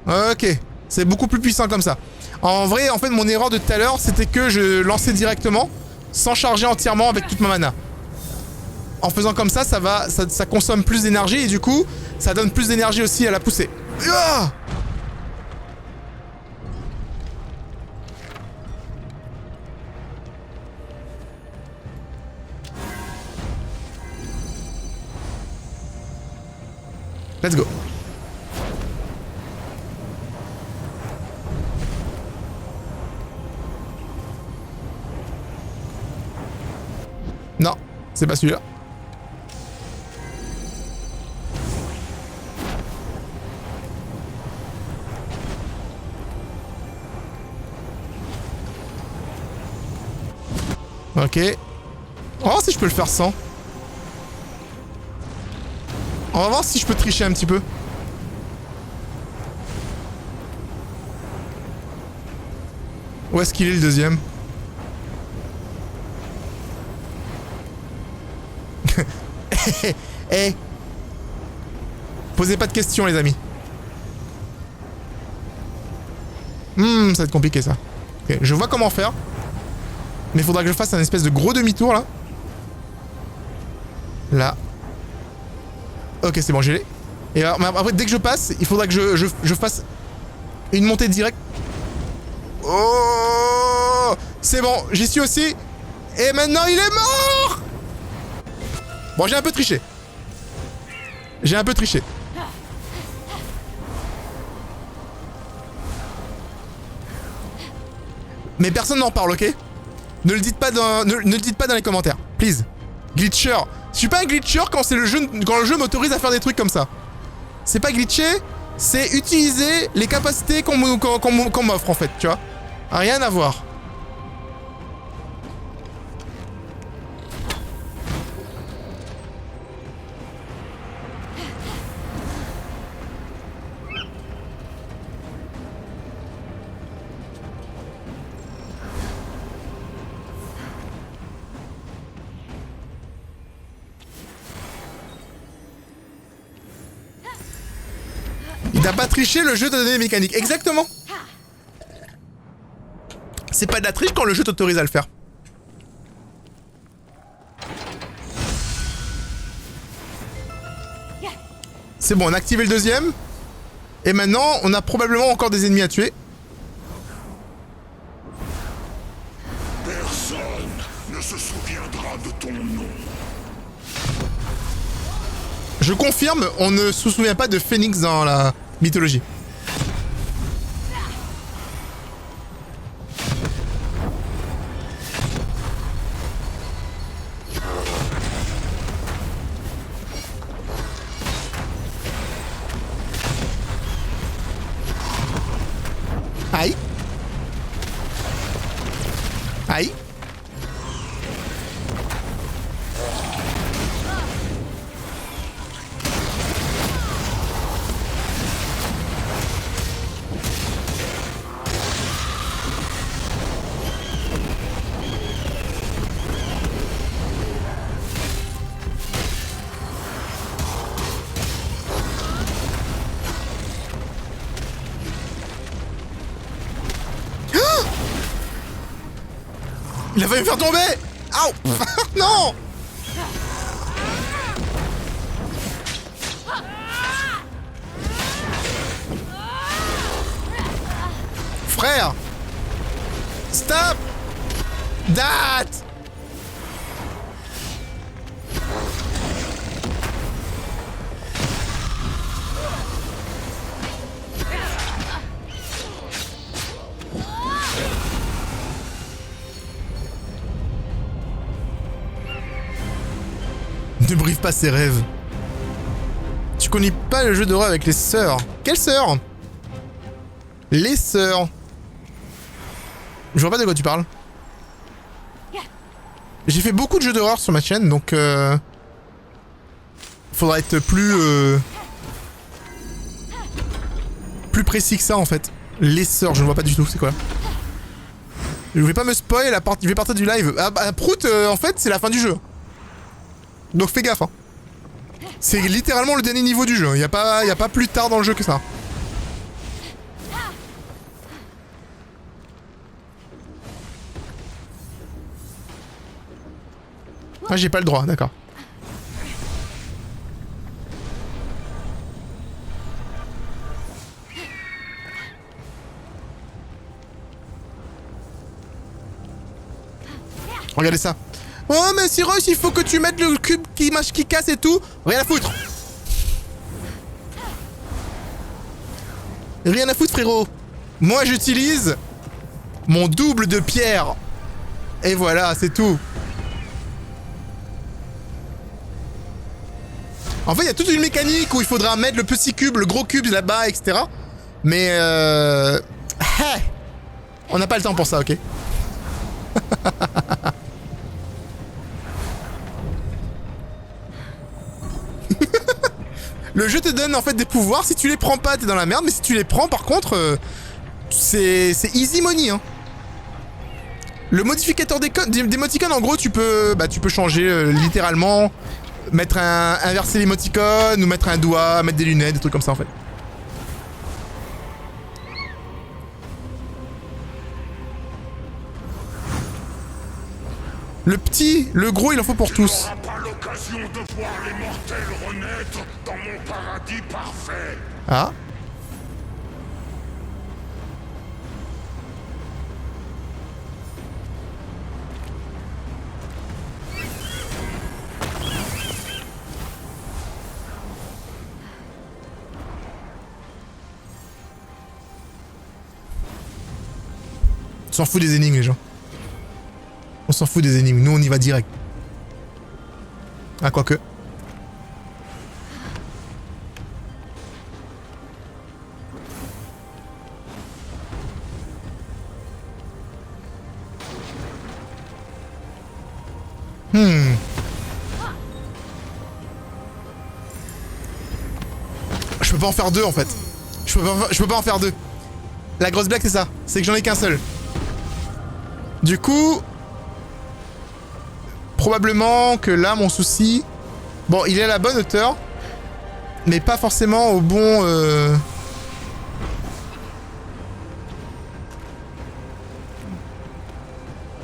Ok, c'est beaucoup plus puissant comme ça. En vrai, en fait, mon erreur de tout à l'heure, c'était que je lançais directement sans charger entièrement avec toute ma mana. En faisant comme ça, ça consomme plus d'énergie et du coup, ça donne plus d'énergie aussi à la poussée. Ah! Let's go. Non, c'est pas celui-là. Ok. Oh, si je peux le faire sans. On va voir si je peux tricher un petit peu. Où est-ce qu'il est le deuxième? Eh, posez pas de questions les amis. Ça va être compliqué ça. Ok, je vois comment faire. Mais il faudra que je fasse un espèce de gros demi-tour là. Là. Ok, c'est bon, j'ai les. Et alors, après, dès que je passe, il faudra que je fasse une montée directe. Oh, c'est bon, j'y suis aussi. Et maintenant, il est mort. Bon, j'ai un peu triché. J'ai un peu triché. Mais personne n'en parle, ok? Ne le dites pas dans, ne le dites pas dans les commentaires, please. Glitcher. Je suis pas un glitcher quand le jeu m'autorise à faire des trucs comme ça. C'est pas glitcher, c'est utiliser les capacités qu'on m'offre en fait, tu vois. Rien à voir. Il t'a pas triché, le jeu t'a donné des mécaniques. Exactement. C'est pas de la triche quand le jeu t'autorise à le faire. C'est bon, on a activé le deuxième. Et maintenant, on a probablement encore des ennemis à tuer. Personne ne se souviendra de ton nom. Je confirme, on ne se souvient pas de Phoenix dans la mythologie. Aïe. Aïe. Il a failli me faire tomber. Aouh. Non. Frère. Stop. That. Ne brive pas ses rêves. Tu connais pas le jeu d'horreur avec les sœurs. Quelles sœurs? Les sœurs. Je vois pas de quoi tu parles. J'ai fait beaucoup de jeux d'horreur sur ma chaîne, donc faudra être plus précis que ça en fait. Les sœurs, je ne vois pas du tout, c'est quoi? Je vais pas me spoil, je vais partir du live. Ah bah Prout, en fait c'est la fin du jeu. Donc fais gaffe hein. C'est littéralement le dernier niveau du jeu, y a pas plus tard dans le jeu que ça. Ah j'ai pas le droit, d'accord. Regardez ça. Oh mais Cyrus, il faut que tu mettes le cube qui casse et tout. Rien à foutre. Rien à foutre frérot. Moi j'utilise mon double de pierre. Et voilà, c'est tout. En fait, il y a toute une mécanique où il faudra mettre le petit cube, le gros cube là-bas, etc. Mais on n'a pas le temps pour ça, ok? Le jeu te donne en fait des pouvoirs, si tu les prends pas t'es dans la merde, mais si tu les prends par contre c'est easy money hein. Le modificateur d'émoticônes en gros tu peux changer littéralement, inverser l'émoticône ou mettre un doigt, mettre des lunettes, des trucs comme ça en fait. Le gros il en faut pour tous. Tu n'auras pas l'occasion de voir les mortels renaître dans mon paradis parfait. Ah. On s'en fout des énigmes les gens. On s'en fout des énigmes, nous on y va direct. Ah quoique. Je peux pas en faire deux en fait. Je peux pas en faire deux. La grosse blague c'est ça, c'est que j'en ai qu'un seul. Du coup... Probablement que là mon souci... Bon il est à la bonne hauteur. Mais pas forcément au bon...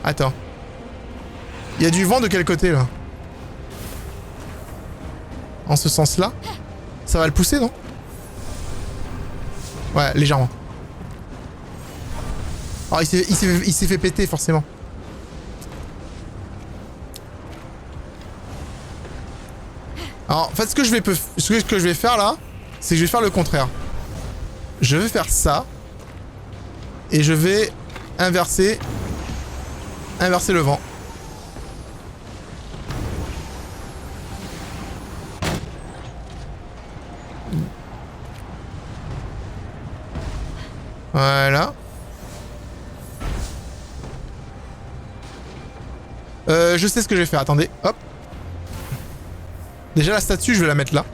Attends. Il y a du vent de quel côté là? En ce sens là? Ça va le pousser non? Ouais légèrement. Oh il s'est fait péter forcément. Alors en fait ce que je vais faire là, c'est que je vais faire le contraire. Je vais faire ça. Et je vais inverser le vent. Voilà. Je sais ce que je vais faire, attendez, hop. Déjà la statue, je vais la mettre là.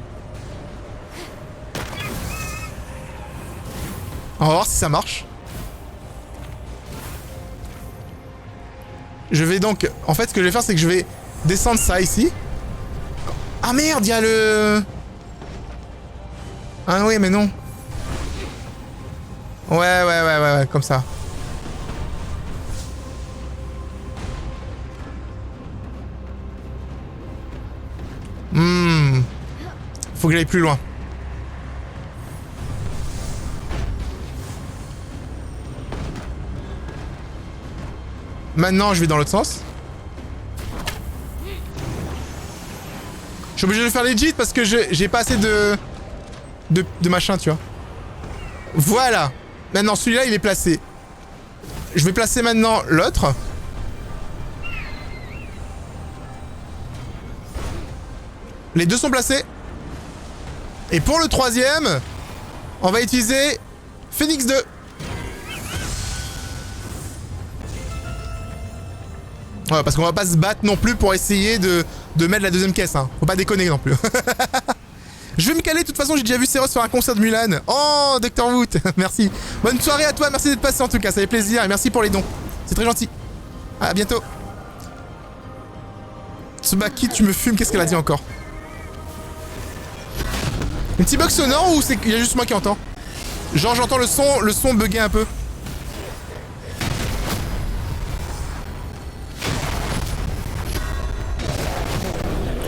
On va voir si ça marche. Je vais donc... En fait, ce que je vais faire, c'est que je vais descendre ça ici. Ah merde, il y a le... Ah oui, mais non. Ouais, comme ça. Faut que j'aille plus loin. Maintenant, je vais dans l'autre sens. Je suis obligé de faire legit parce que j'ai pas assez de machin, tu vois. Voilà. Maintenant, celui-là, il est placé. Je vais placer maintenant l'autre. Les deux sont placés. Et pour le troisième, on va utiliser Phoenix 2. Ouais, parce qu'on va pas se battre non plus pour essayer de mettre la deuxième caisse, hein. Faut pas déconner non plus. Je vais me caler, de toute façon j'ai déjà vu Seros faire un concert de Mulan. Oh, Dr. Wood, merci. Bonne soirée à toi, merci d'être passé en tout cas, ça fait plaisir et merci pour les dons. C'est très gentil. À bientôt. Tsubaki, tu me fumes, qu'est-ce qu'elle a dit encore? Un petit bug sonore ou c'est qu'il y a juste moi qui entends? Genre j'entends le son bugger un peu.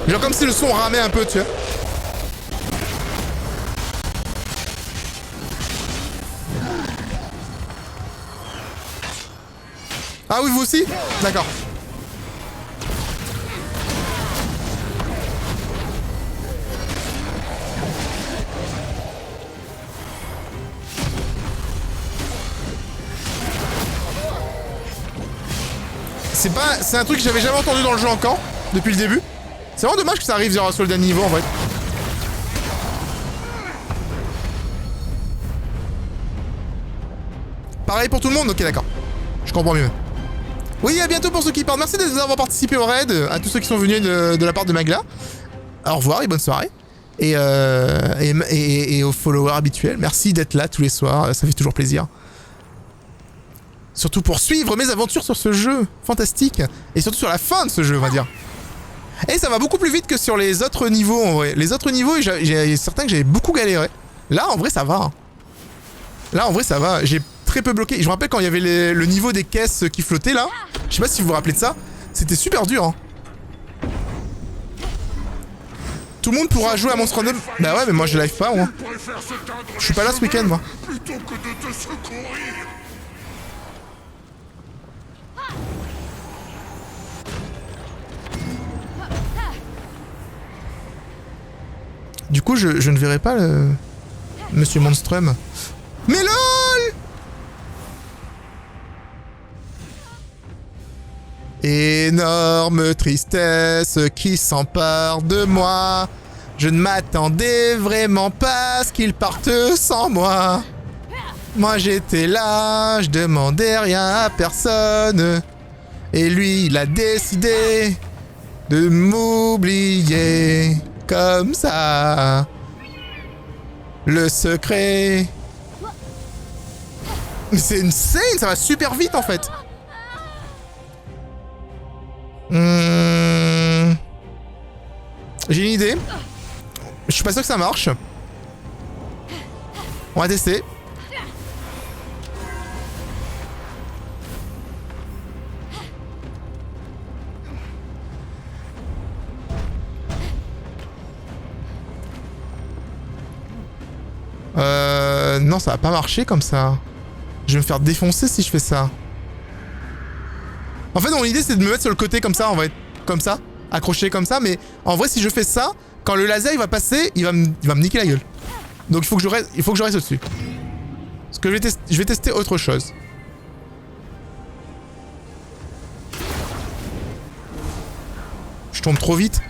Genre comme si le son ramait un peu, tu vois. Ah oui, vous aussi? D'accord. C'est un truc que j'avais jamais entendu dans le jeu encore, depuis le début. C'est vraiment dommage que ça arrive sur le dernier niveau en vrai. Pareil pour tout le monde? Ok, d'accord. Je comprends mieux. Oui, à bientôt pour ceux qui partent. Merci d'avoir participé au raid. À tous ceux qui sont venus de la part de Magla. Au revoir et bonne soirée. Et aux followers habituels. Merci d'être là tous les soirs. Ça fait toujours plaisir. Surtout pour suivre mes aventures sur ce jeu. Fantastique. Et surtout sur la fin de ce jeu, on va dire. Et ça va beaucoup plus vite que sur les autres niveaux, en vrai. Les autres niveaux, j'ai certains que j'avais beaucoup galéré. Là, en vrai, ça va. Là, en vrai, ça va. J'ai très peu bloqué. Je me rappelle quand il y avait le niveau des caisses qui flottaient, là. Je sais pas si vous vous rappelez de ça. C'était super dur, hein. Tout le monde pourra jouer à Monster Random. Bah ouais, mais moi, je live pas, moi. Je suis pas là ce week-end, moi. Plutôt que de te secourir. Du coup, je ne verrai pas le... Monsieur Monstrum. Mais LOL! Énorme tristesse qui s'empare de moi. Je ne m'attendais vraiment pas à ce qu'ils partent sans moi. Moi j'étais là, je demandais rien à personne. Et lui, il a décidé de m'oublier. Comme ça. Le secret. Mais c'est une scène, ça va super vite en fait. J'ai une idée. Je suis pas sûr que ça marche. On va tester. Non, ça va pas marcher comme ça. Je vais me faire défoncer si je fais ça. En fait, mon idée, c'est de me mettre sur le côté comme ça, en vrai. Comme ça, accroché comme ça. Mais en vrai, si je fais ça, quand le laser il va passer, il va me niquer la gueule. Donc il faut que je reste au-dessus. Parce que je vais tester autre chose. Je tombe trop vite.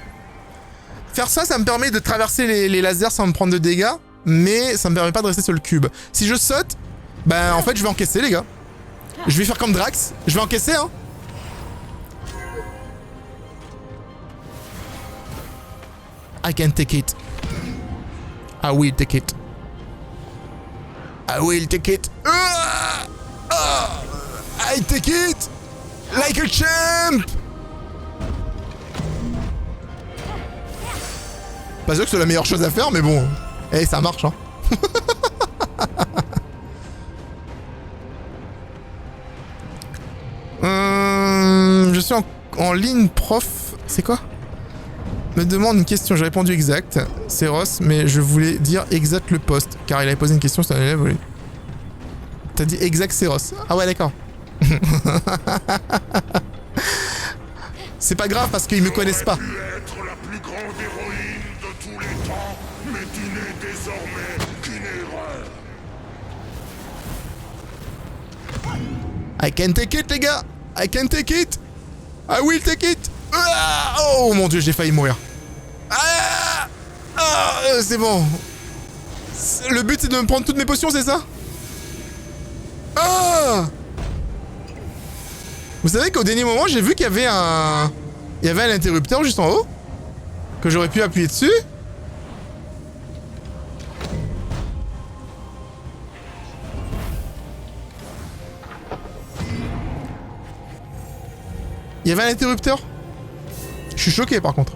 Faire ça, ça me permet de traverser les lasers sans me prendre de dégâts. Mais ça me permet pas de rester sur le cube. Si je saute, ben en fait je vais encaisser les gars. Je vais faire comme Drax. Je vais encaisser hein. I can take it. I will take it. I will take it. I take it like a champ. Pas sûr que c'est la meilleure chose à faire, mais bon. Eh, ça marche, hein. Je suis en ligne, prof. C'est quoi? Me demande une question, j'ai répondu exact. C'est Ross, mais je voulais dire exact le poste. Car il avait posé une question, c'est un élève, oui. T'as dit exact, c'est Ross. Ah ouais, d'accord. C'est pas grave parce qu'ils me connaissent pas. Tu aurais pu être la plus grande héroïne de tous les temps, mais tu n'es désormais qu'une erreur. I can take it, les gars. I can take it. I will take it. Ah, oh mon dieu, j'ai failli mourir. Ah, c'est bon. Le but c'est de me prendre toutes mes potions, c'est ça? Ah. Vous savez qu'au dernier moment, j'ai vu qu'il y avait un... Il y avait un interrupteur juste en haut. Que j'aurais pu appuyer dessus. Il y avait un interrupteur. Je suis choqué par contre.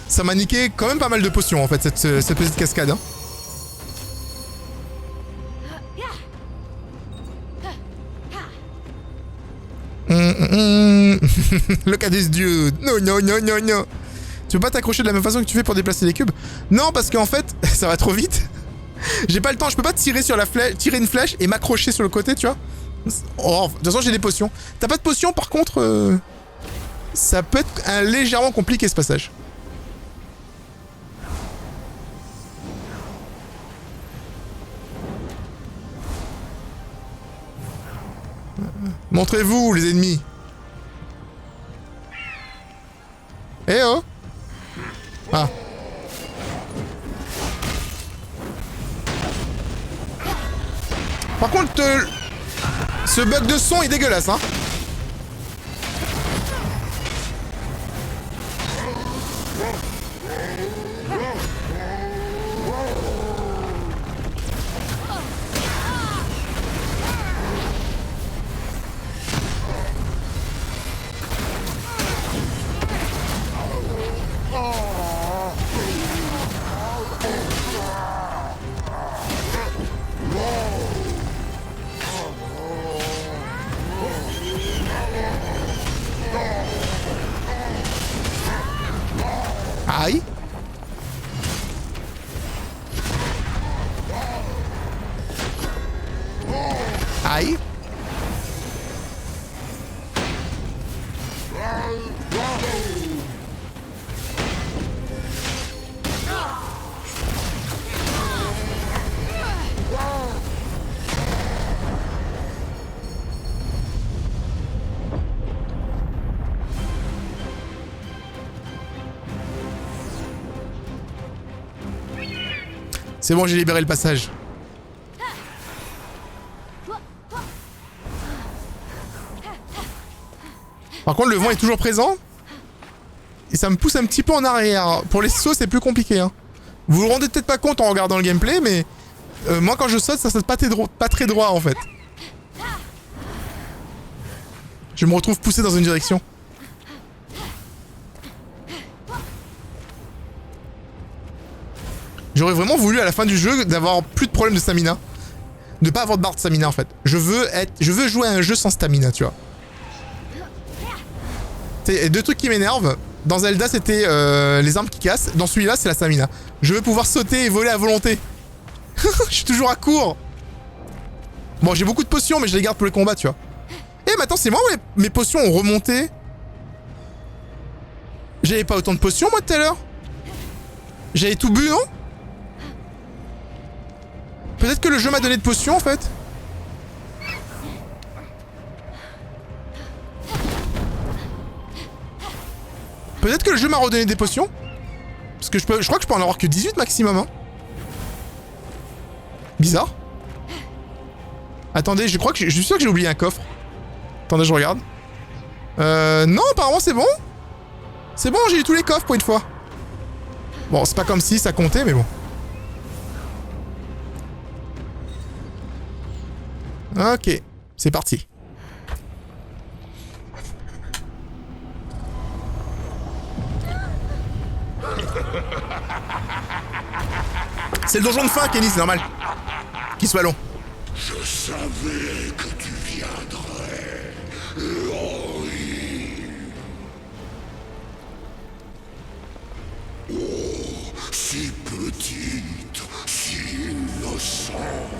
Ça m'a niqué quand même pas mal de potions en fait, cette petite cascade. Hein. Le Cadus Dieu. Non, non, non, non, non. Tu peux pas t'accrocher de la même façon que tu fais pour déplacer les cubes? Non, parce qu'en fait, ça va trop vite. J'ai pas le temps, je peux pas tirer sur la flèche, tirer une flèche et m'accrocher sur le côté, tu vois. Oh, de toute façon, j'ai des potions. T'as pas de potions, par contre, ça peut être légèrement compliqué ce passage. Montrez-vous, les ennemis. Eh oh. Ah. Par contre, ce bug de son est dégueulasse, hein. Aïe. Aïe. C'est bon, j'ai libéré le passage. Par contre, le vent est toujours présent. Et ça me pousse un petit peu en arrière. Pour les sauts, c'est plus compliqué. Hein. Vous vous rendez peut-être pas compte en regardant le gameplay, mais... moi, quand je saute, ça saute pas très droit, en fait. Je me retrouve poussé dans une direction. J'aurais vraiment voulu à la fin du jeu d'avoir plus de problème de stamina. De pas avoir de barre de stamina en fait. Je veux jouer à un jeu sans stamina, tu vois. C'est deux trucs qui m'énervent. Dans Zelda c'était les armes qui cassent. Dans celui-là c'est la stamina. Je veux pouvoir sauter et voler à volonté. Je suis toujours à court. Bon, j'ai beaucoup de potions mais je les garde pour les combats, tu vois. Et maintenant c'est moi où mes potions ont remonté. J'avais pas autant de potions moi tout à l'heure. J'avais tout bu, non? Peut-être que le jeu m'a donné de potions en fait. Peut-être que le jeu m'a redonné des potions. Parce que je crois que je peux en avoir que 18 maximum. Hein. Bizarre. Attendez, je suis sûr que j'ai oublié un coffre. Attendez, je regarde. Non, apparemment c'est bon. C'est bon, j'ai eu tous les coffres pour une fois. Bon, c'est pas comme si ça comptait, mais bon. Ok, c'est parti. C'est le donjon de fin, Kenny, c'est normal. Qu'il soit long. Je savais que tu viendrais, Laurie. Oh, si petite, si innocente,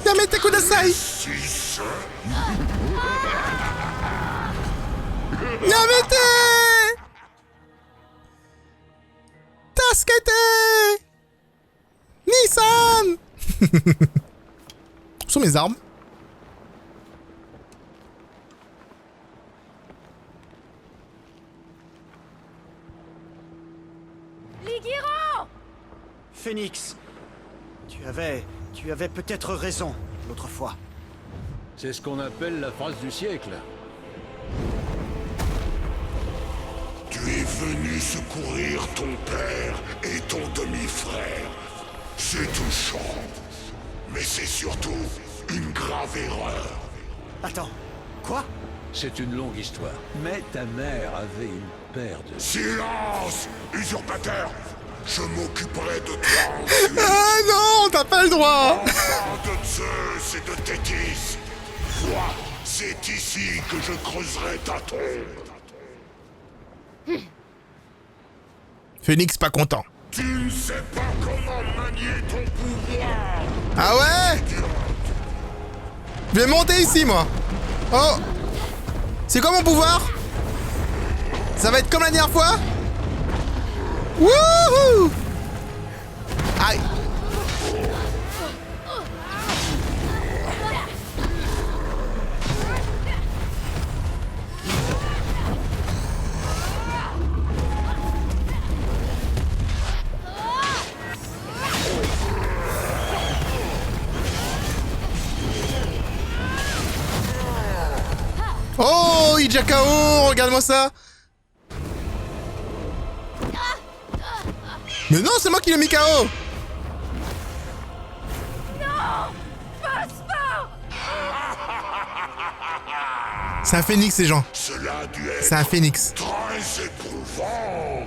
Yamete Kudasai. si seule. Yamete Tasukete Nissan. Où sont mes armes? Ligiro! Phoenix, tu avais peut-être raison l'autre fois. C'est ce qu'on appelle la phrase du siècle. Tu es venu secourir ton père et ton demi-frère. C'est touchant. Mais c'est surtout une grave erreur. Attends, quoi? C'est une longue histoire. Mais ta mère avait une paire de... Silence, usurpateur. Je m'occuperai de toi ensuite. Ah non, t'as pas le droit. Enfant de Zeus et de Thétis. Vois, c'est ici que je creuserai ta tombe. Phoenix pas content. Tu ne sais pas comment manier ton pouvoir. Ah ouais? Je vais monter ici, moi. Oh. C'est quoi mon pouvoir? Ça va être comme la dernière fois? Wouhou! Aïe. Oh, Ijakao, regarde-moi ça. Mais non, c'est moi qui l'ai mis KO. C'est un phénix, ces gens. Cela a dû être C'est un phénix. très éprouvant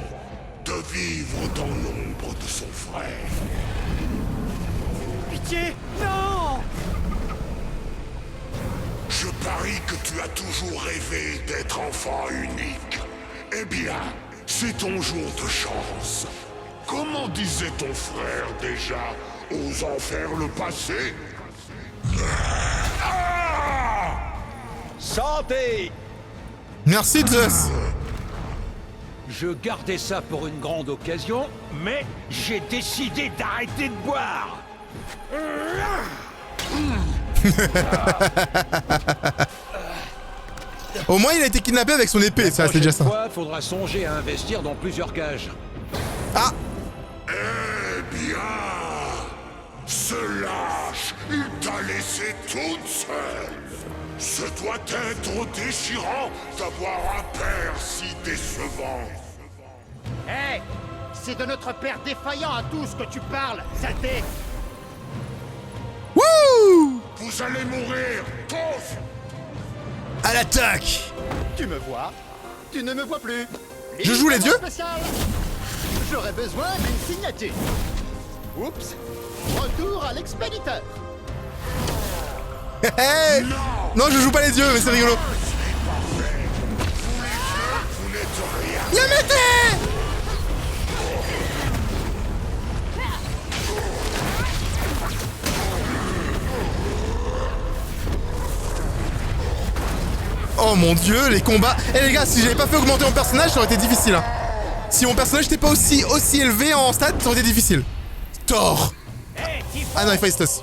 de vivre dans l'ombre de son frère. Pitié, non! Je parie que tu as toujours rêvé d'être enfant unique. Eh bien, c'est ton jour de chance. Comment disait ton frère déjà, osant faire le passé? Santé! Merci, Zeus. Je gardais ça pour une grande occasion, mais j'ai décidé d'arrêter de boire. Au moins, il a été kidnappé avec son épée, ça, c'est déjà ça. La prochaine fois, faudra songer à investir dans plusieurs cages. Ah. Eh bien, ce lâche, il t'a laissé toute seule. Ce doit être déchirant d'avoir un père si décevant. Hé! C'est de notre père défaillant à tous que tu parles, saleté! Wouh! Vous allez mourir, tous! À l'attaque. Tu me vois? Tu ne me vois plus. Je joue les dieux? Spécial. J'aurais besoin d'une signature. Oups. Retour à l'expéditeur. Hey. Non, je joue pas les dieux, mais c'est rigolo. Vous n'êtes rien. Yamete! Oh mon dieu, les combats. Eh les gars, si j'avais pas fait augmenter mon personnage, ça aurait été difficile. Hein. Si mon personnage n'était pas aussi élevé en stats, ça aurait été difficile. Thor. Ah non, il fallait Stos.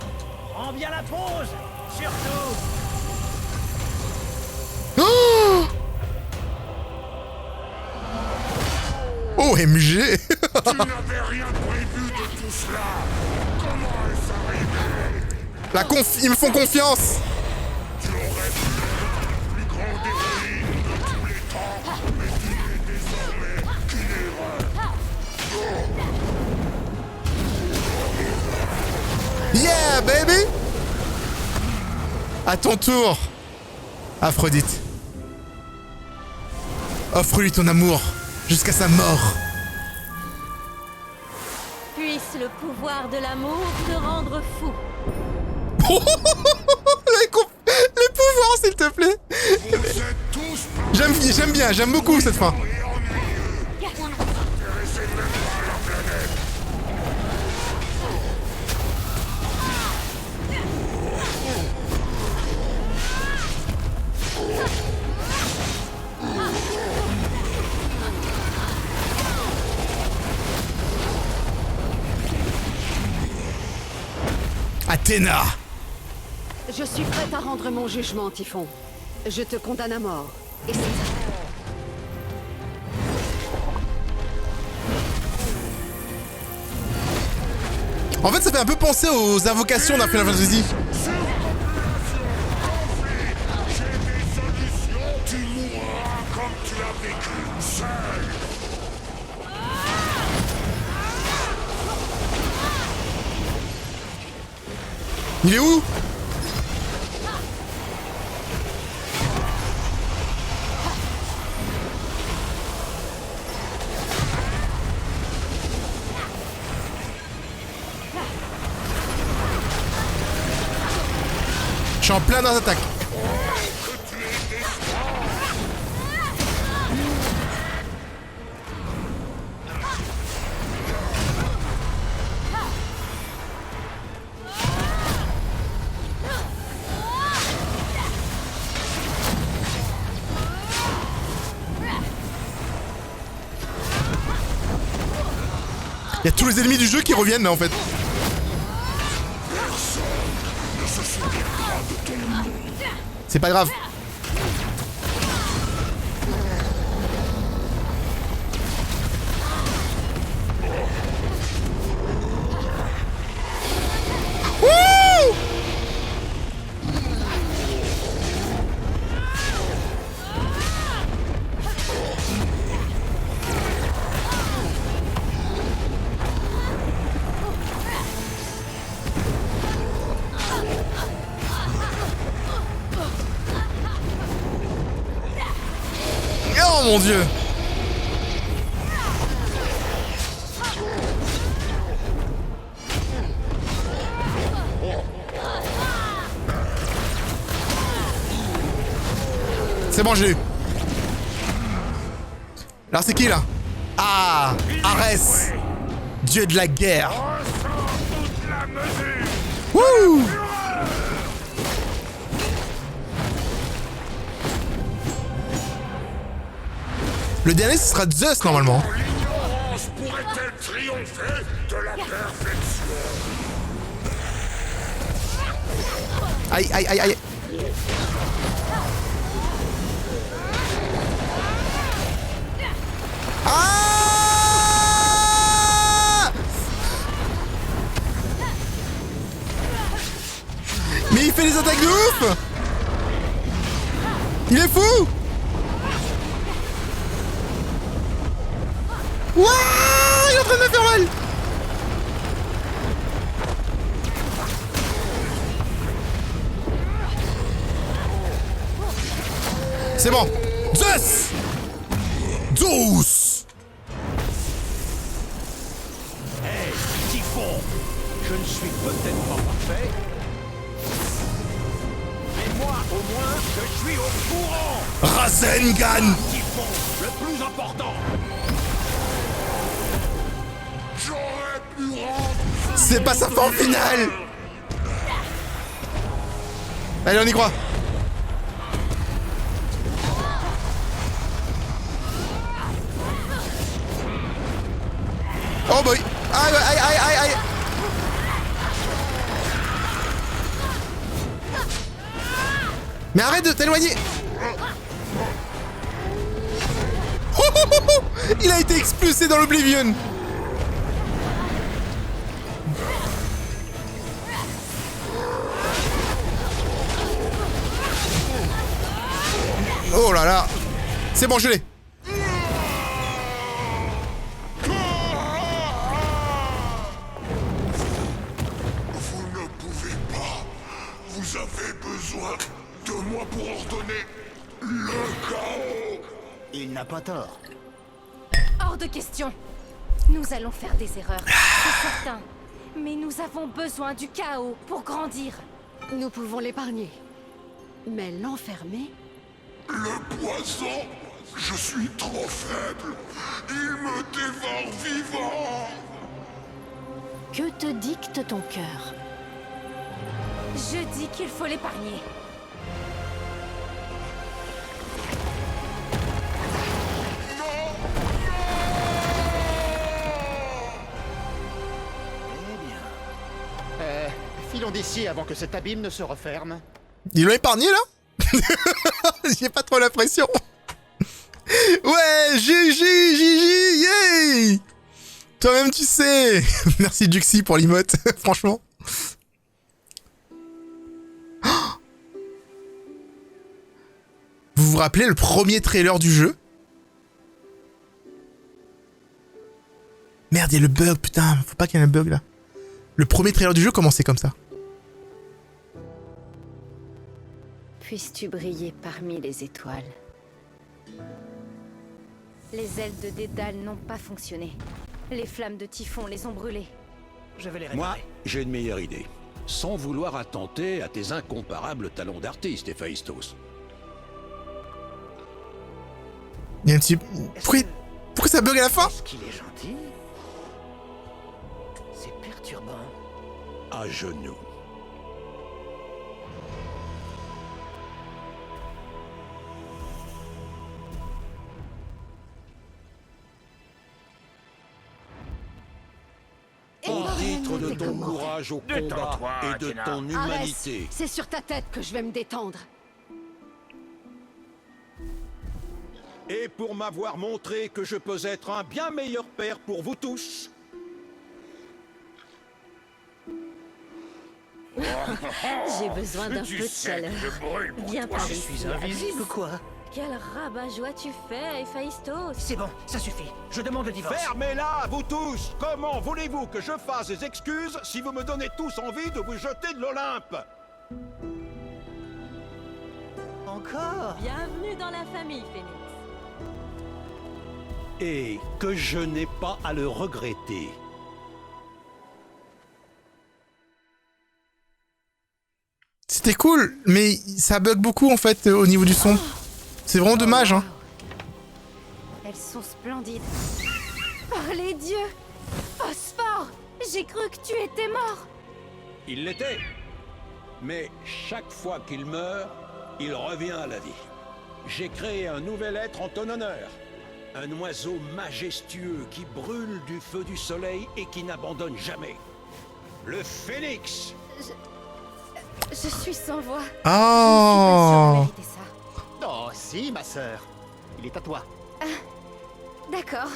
Prends bien la pause. Surtout. Oh, OMG. Tu n'avais rien prévu de tout cela. Comment est-ce arrivé? Ils me font confiance. Tu aurais pu être la plus grande héroïne de tous les temps. Yeah, baby! À ton tour, Aphrodite. Offre-lui ton amour jusqu'à sa mort. Puisse le pouvoir de l'amour te rendre fou. Les pouvoirs, s'il te plaît. Vous êtes tous J'aime bien, j'aime beaucoup cette fin. et ennuyeux. Vous ne vous intéressez même pas à la planète. Athéna. Je suis prête à rendre mon jugement, Typhon. Je te condamne à mort. Et c'est ça. En fait, ça fait un peu penser aux invocations d'un Final Fantasy. J'ai des solutions. Tu mourras comme tu as vécu, seul. Il est où? Je suis en plein dans l'attaque. Il y a tous les ennemis du jeu qui reviennent là en fait. C'est pas grave. Wouh! Oh mon dieu! C'est bon, j'ai eu. Alors c'est qui là? Ah! Arès! Dieu de la guerre! Wouh! Le dernier, ce sera Zeus normalement. L'ignorance pourrait-elle triompher de la perfection? Aïe, aïe, aïe, aïe. Ah! Mais il fait des attaques de ouf! Il est fou! Wouah! Il est en train de me faire mal! C'est bon! Zeus! Zeus! Hey, Typhon, je ne suis peut-être pas parfait, mais moi, au moins, je suis au courant. Rasengan! Typhon, le plus important. J'aurais pu rendre C'est pas sa forme finale! Allez, on y croit! Oh boy! Aïe, aïe, aïe, aïe, aïe! Mais arrête de t'éloigner! Oh, oh, oh, oh. Il a été expulsé dans l'Oblivion! Oh là là! C'est bon, je l'ai! Vous avez besoin de moi pour ordonner le chaos. Il n'a pas tort. Hors de question. Nous allons faire des erreurs, c'est certain. Mais nous avons besoin du chaos pour grandir. Nous pouvons l'épargner. Mais l'enfermer? Le poison, je suis trop faible. Il me dévore vivant. Que te dicte ton cœur? Je dis qu'il faut l'épargner. Eh bien... filons d'ici avant que cet abîme ne se referme. Ils l'ont épargné là? J'ai pas trop l'impression. Ouais, GG, GG, yay! Toi-même tu sais. Merci Juxi pour l'emote, franchement. Vous vous rappelez le premier trailer du jeu? Merde, il y a le bug, putain, faut pas qu'il y ait un bug là. Le premier trailer du jeu commençait comme ça. Puisses-tu briller parmi les étoiles. Les ailes de Dédale n'ont pas fonctionné. Les flammes de Typhon les ont brûlées. Je vais les réparer. Moi, j'ai une meilleure idée. Sans vouloir attenter à tes incomparables talents d'artiste, Héphaïstos. Il y a un petit... Pourquoi ça bug à la fin? Est-ce qu'il est gentil? C'est perturbant. À genoux. Au titre de ton courage au combat et de ton humanité. Arès, c'est sur ta tête que je vais me détendre. Et pour m'avoir montré que je peux être un bien meilleur père pour vous tous. J'ai besoin d'un peu de chaleur. Viens par Je ici. suis invisible ou quoi? Quel rabat-joie tu fais, Héphaïstos. C'est bon, ça suffit. Je demande le divorce. Fermez-la, vous tous! Comment voulez-vous que je fasse des excuses si vous me donnez tous envie de vous jeter de l'Olympe? Encore? Bienvenue dans la famille, Phénix. Et que je n'ai pas à le regretter. C'était cool, mais ça bug beaucoup en fait au niveau du son. C'est vraiment dommage, hein. Elles sont splendides. Par les dieux! Phosphore! J'ai cru que tu étais mort! Il l'était. Mais chaque fois qu'il meurt, il revient à la vie. J'ai créé un nouvel être en ton honneur. Un oiseau majestueux qui brûle du feu du soleil et qui n'abandonne jamais. Le phénix! Je suis sans voix. Oh. Je suis pas sûre de mériter ça. Oh, si, ma sœur. Il est à toi. D'accord.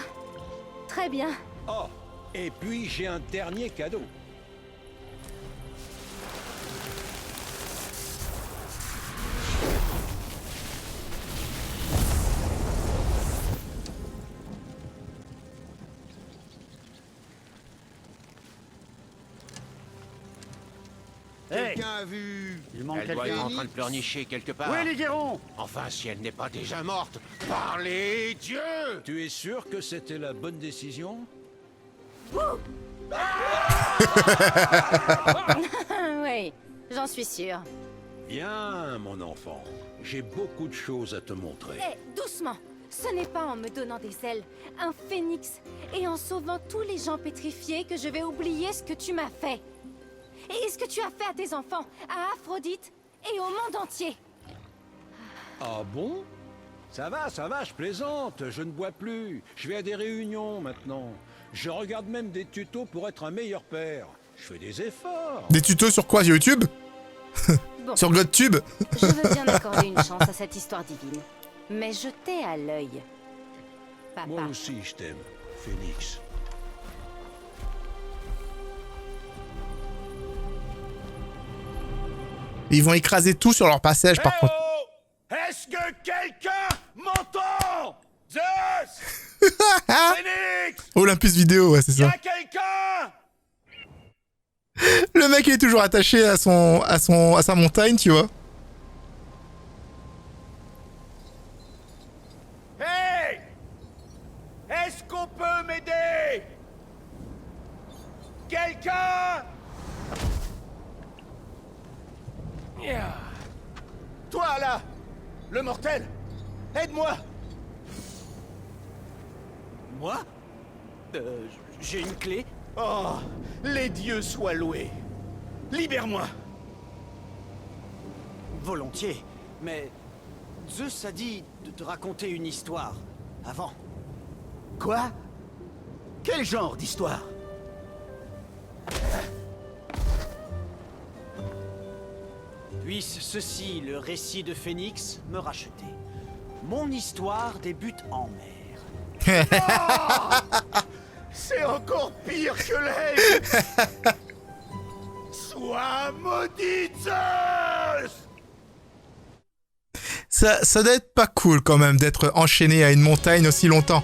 Très bien. Oh, et puis j'ai un dernier cadeau. Hey, Quelqu'un a vu... il manque Elle doit être en quelqu'un. train de pleurnicher quelque part. Oui, les guérons. Enfin, si elle n'est pas déjà morte, par les dieux! Tu es sûr que c'était la bonne décision? Oui, j'en suis sûre. Bien, mon enfant. J'ai beaucoup de choses à te montrer. Doucement. Ce n'est pas en me donnant des ailes, un phénix, et en sauvant tous les gens pétrifiés que je vais oublier ce que tu m'as fait. Et ce que tu as fait à tes enfants, à Aphrodite et au monde entier. Ah bon? Ça va, je plaisante. Je ne bois plus. Je vais à des réunions maintenant. Je regarde même des tutos pour être un meilleur père. Je fais des efforts. Des tutos sur quoi? YouTube? Bon, Sur GodTube? je veux bien accorder une chance à cette histoire divine. Mais je t'ai à l'œil. Papa. Moi aussi, je t'aime, Phénix. Ils vont écraser tout sur leur passage par contre. Oh! Est-ce que quelqu'un m'entend? Zeus! Phénix! Olympus vidéo, ouais, c'est Y'a ça. quelqu'un? Le mec il est toujours attaché à sa montagne, tu vois. Hey! Est-ce qu'on peut m'aider? Quelqu'un? Toi là, le mortel, aide-moi. Moi J'ai une clé. Oh, les dieux soient loués. Libère-moi. Volontiers. Mais Zeus a dit de te raconter une histoire. Avant. Quoi? Quel genre d'histoire? Puisse ceci, le récit de Phénix, me racheter. Mon histoire débute en mer. C'est encore pire que l'aigle. Sois maudit, Zeus! Ça doit être pas cool quand même d'être enchaîné à une montagne aussi longtemps.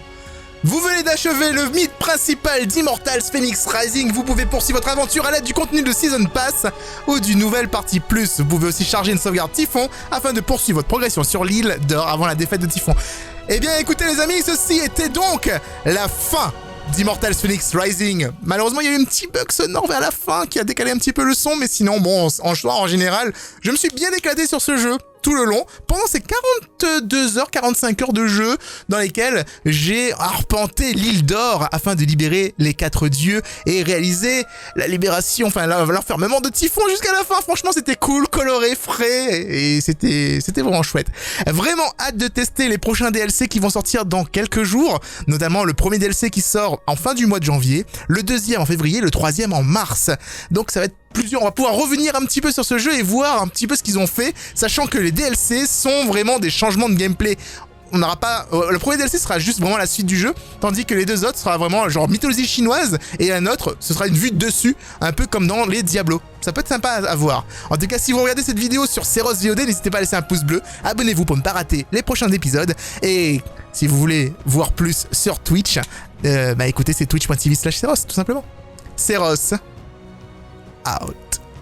Vous venez d'achever le mythe principal d'Immortals Phoenix Rising. Vous pouvez poursuivre votre aventure à l'aide du contenu de Season Pass ou d'une nouvelle partie plus. Vous pouvez aussi charger une sauvegarde Typhon afin de poursuivre votre progression sur l'île d'or avant la défaite de Typhon. Eh bien écoutez les amis, ceci était donc la fin d'Immortals Phoenix Rising. Malheureusement il y a eu un petit bug sonore vers la fin qui a décalé un petit peu le son, mais sinon bon, en général, je me suis bien éclaté sur ce jeu tout le long, pendant ces 42 heures, 45 heures de jeu dans lesquelles j'ai arpenté l'île d'or afin de libérer les 4 dieux et réaliser la libération, enfin l'enfermement de Typhon jusqu'à la fin. Franchement c'était cool, coloré, frais et c'était vraiment chouette. Vraiment hâte de tester les prochains DLC qui vont sortir dans quelques jours, notamment le premier DLC qui sort en fin du mois de janvier, le deuxième en février, le troisième en mars. Donc ça va être plusieurs, on va pouvoir revenir un petit peu sur ce jeu et voir un petit peu ce qu'ils ont fait, sachant que les DLC sont vraiment des changements de gameplay. On n'aura pas, le premier DLC sera juste vraiment la suite du jeu, tandis que les deux autres sera vraiment genre mythologie chinoise et un autre, ce sera une vue de dessus, un peu comme dans les Diablo. Ça peut être sympa à voir. En tout cas, si vous regardez cette vidéo sur Seros VOD, n'hésitez pas à laisser un pouce bleu, abonnez-vous pour ne pas rater les prochains épisodes et si vous voulez voir plus sur Twitch, écoutez, c'est twitch.tv/Seros tout simplement. Seros out.